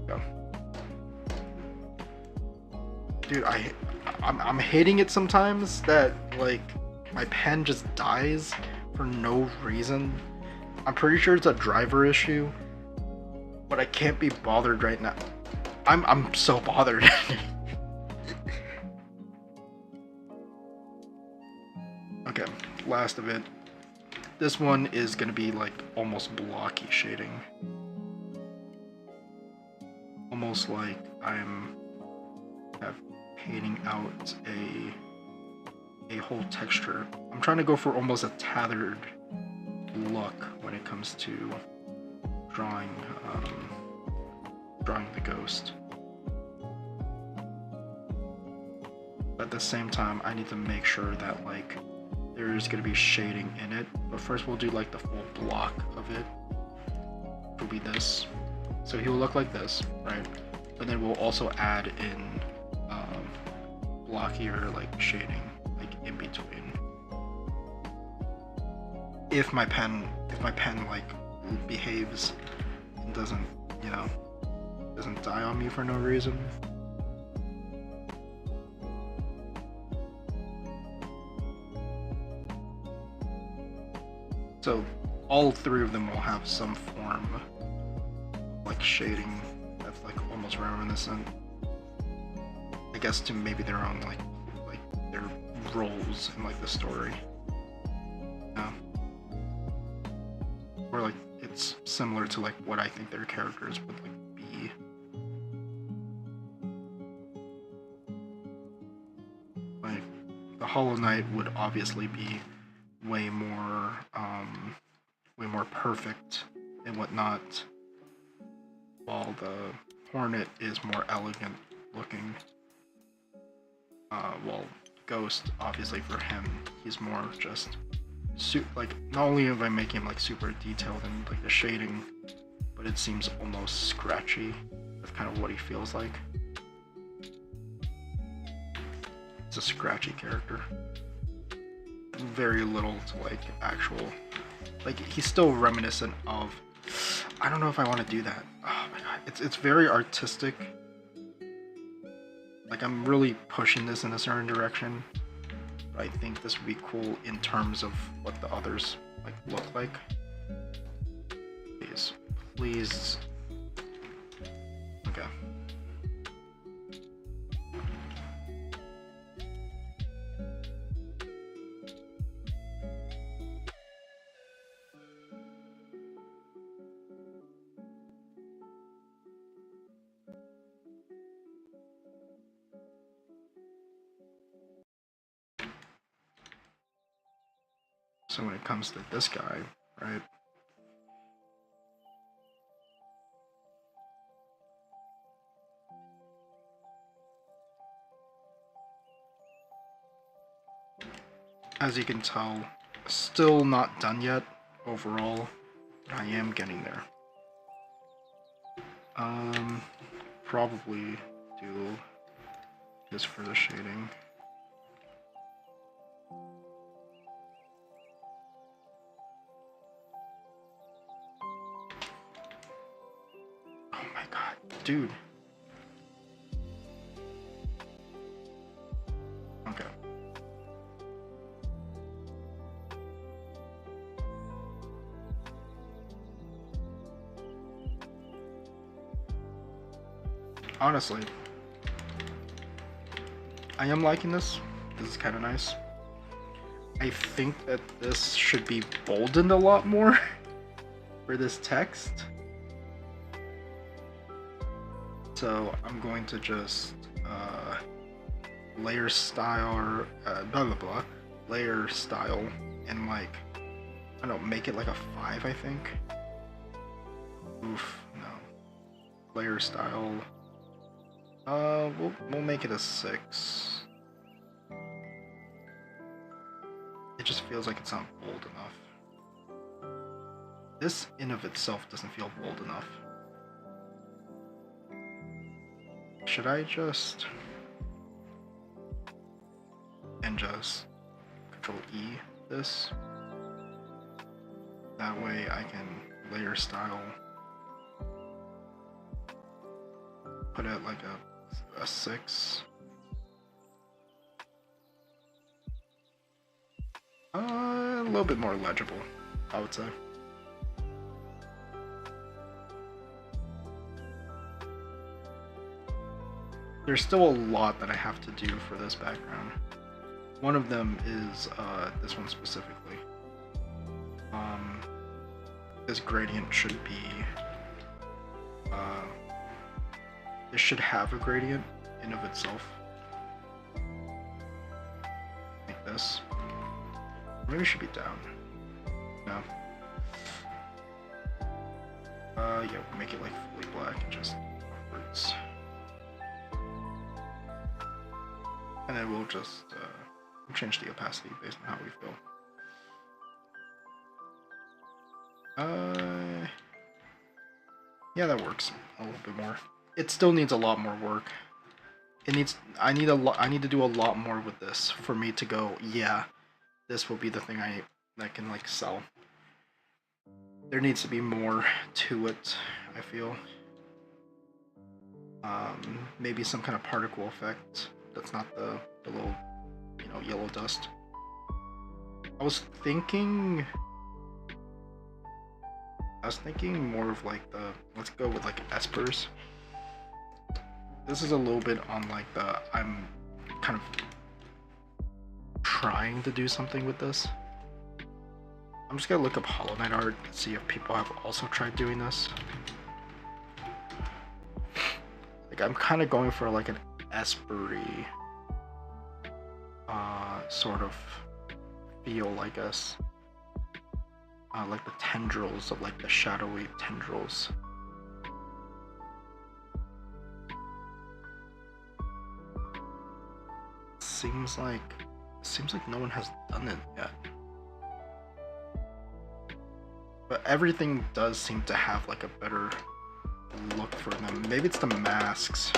Go. Dude, I'm hating it sometimes that like my pen just dies for no reason. I'm pretty sure it's a driver issue, but I can't be bothered right now. I'm so bothered. last of it. This one is gonna be like almost blocky shading. Almost like I'm painting out a whole texture. I'm trying to go for almost a tethered look when it comes to drawing the ghost. But at the same time, I need to make sure that like there's gonna be shading in it. But first we'll do like the full block of it. It'll be this. So he will look like this, right? But then we'll also add in blockier like shading like in between. If my pen like behaves and doesn't, you know, doesn't die on me for no reason. So all three of them will have some form of like shading that's like almost reminiscent, I guess, to maybe their own like their roles in like the story. Yeah. Or like it's similar to like what I think their characters would like be. Like the Hollow Knight would obviously be way more perfect and whatnot, while the Hornet is more elegant looking. Well, Ghost, obviously for him, he's more just like, not only am I making him like super detailed in like the shading, but it seems almost scratchy. That's kind of what he feels like. It's a scratchy character. Very little to like actual, like he's still reminiscent of, I don't know if I want to do that. Oh my god, it's very artistic. Like I'm really pushing this in a certain direction. But I think this would be cool in terms of what the others like look like. Please. Okay. So when it comes to this guy, right? As you can tell, still not done yet overall. I am getting there. Probably do this for the shading. Oh my god, dude. Okay. Honestly, I am liking this. This is kind of nice. I think that this should be boldened a lot more for this text. So I'm going to just layer style or blah blah blah, layer style, and like, I don't know, make it like a 5, I think. Oof, no. Layer style. We'll make it a 6. It just feels like it's not bold enough. This in of itself doesn't feel bold enough. Should I just Control E this? That way I can layer style, put it like a 6. A little bit more legible, I would say. There's still a lot that I have to do for this background. One of them is this one specifically. This gradient should be, it should have a gradient in of itself. Like this. Maybe it should be down. No. Yeah, we'll make it like fully black and just upwards. And then we'll just change the opacity based on how we feel. Yeah, that works a little bit more. It still needs a lot more work. I need to do a lot more with this for me to go, yeah, this will be the thing that can like sell. There needs to be more to it, I feel. Maybe some kind of particle effect that's not the little, yellow dust. I was thinking more of like let's go with like espers. This is a little bit on like I'm kind of trying to do something with this. I'm just gonna look up Hollow Knight art and see if people have also tried doing this. Like I'm kind of going for like an espery sort of feel, I guess. Like the tendrils of like the shadowy tendrils. Seems like no one has done it yet. But everything does seem to have like a better look for them. Maybe it's the masks.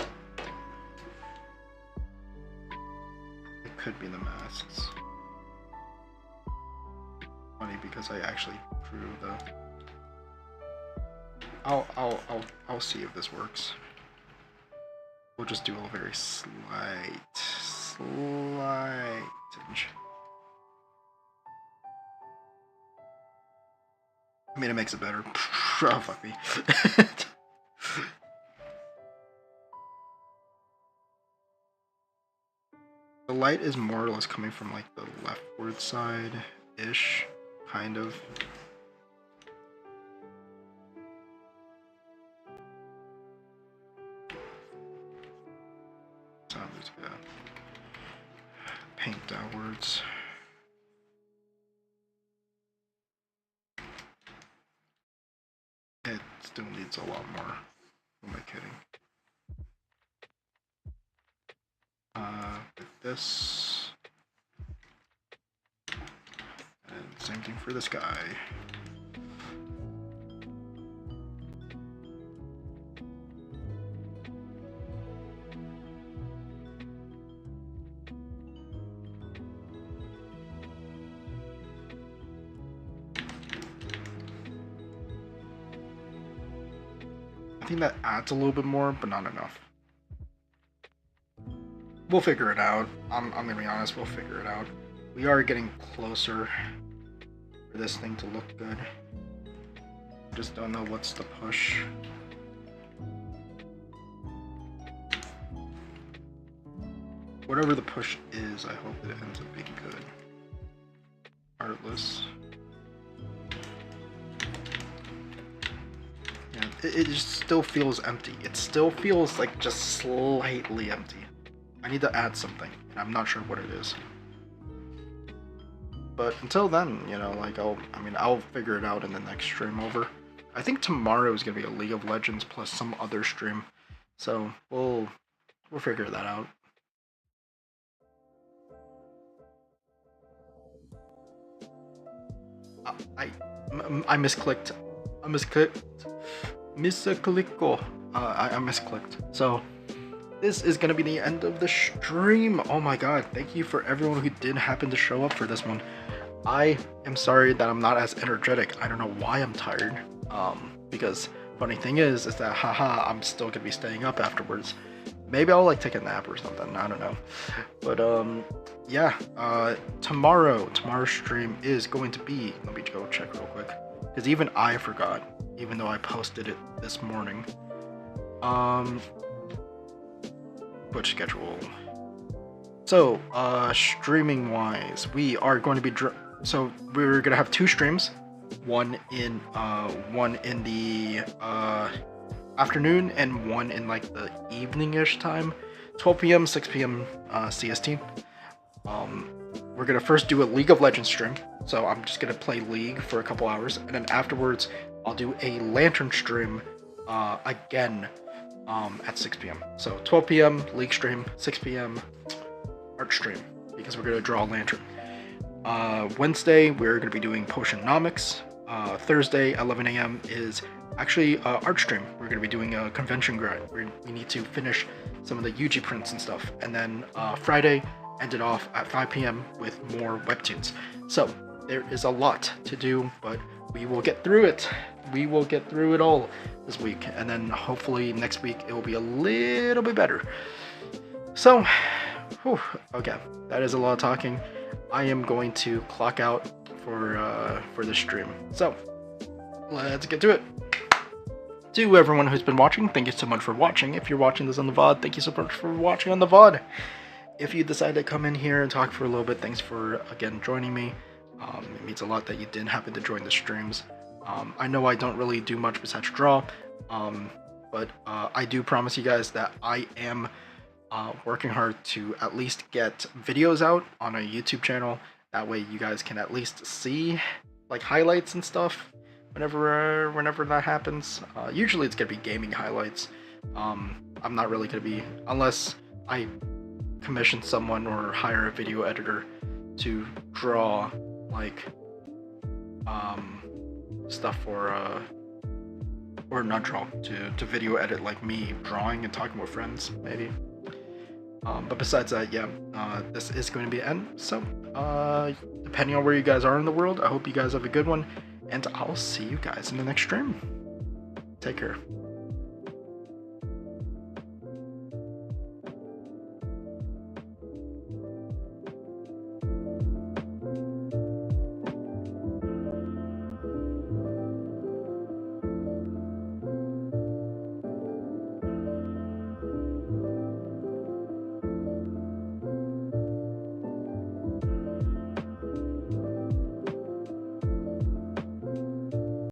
It could be the masks. Funny because I actually drew the. I'll see if this works. We'll just do a very slight tinge. I mean, it makes it better. Oh, fuck me. The light is more or less coming from like the leftward side-ish, kind of. So I'm just gonna paint downwards. It still needs a lot more. Who am I kidding? With this. And same thing for this guy. I think that adds a little bit more, but not enough. We'll figure it out. I'm gonna be honest, we'll figure it out. We are getting closer for this thing to look good. Just don't know what's the push. Whatever the push is, I hope that it ends up being good. Artless. Yeah, it just still feels empty. It still feels like just slightly empty. I need to add something, and I'm not sure what it is. But until then, like I'll figure it out in the next stream over. I think tomorrow is gonna be a League of Legends plus some other stream, so we'll figure that out. I misclicked. I misclicked. I misclicked. So this is gonna be the end of the stream. Oh my god, thank you for everyone who did happen to show up for this one. I am sorry that I'm not as energetic. I don't know why I'm tired. Because funny thing is that haha, I'm still gonna be staying up afterwards. Maybe I'll like take a nap or something. I don't know. But yeah. Tomorrow's stream is going to be. Let me go check real quick. Because even I forgot, even though I posted it this morning. Twitch schedule. So, streaming wise, we are going to be so we're gonna have 2 streams. one in the afternoon, and one in like the evening-ish time, 12 p.m., 6 p.m. CST. We're gonna first do a League of Legends stream, so I'm just gonna play League for a couple hours, and then afterwards I'll do a Lantern stream again at 6 p.m. So 12 p.m. League stream, 6 p.m. art stream, because we're gonna draw a lantern. Wednesday we're gonna be doing Potionomics. Thursday 11 a.m. is actually art stream. We're gonna be doing a convention grind. We need to finish some of the UG prints and stuff, and then Friday ended off at 5 p.m. with more webtoons. So there is a lot to do, but we will get through it. We will get through it all this week, and then hopefully next week it will be a little bit better. So, whew, okay, that is a lot of talking. I am going to clock out for the stream. So let's get to it. To everyone who's been watching, thank you so much for watching. If you're watching this on the VOD, thank you so much for watching on the VOD. If you decide to come in here and talk for a little bit, thanks for again joining me. It means a lot that you didn't happen to join the streams. I know I don't really do much besides draw, but I do promise you guys that I am working hard to at least get videos out on a YouTube channel. That way you guys can at least see like highlights and stuff whenever that happens. Usually it's gonna be gaming highlights. I'm not really gonna be, unless I commission someone or hire a video editor to draw like stuff for or not draw, to video edit like me drawing and talking with friends maybe. But besides that, yeah, this is going to be the end. So depending on where you guys are in the world, I hope you guys have a good one, and I'll see you guys in the next stream. Take care.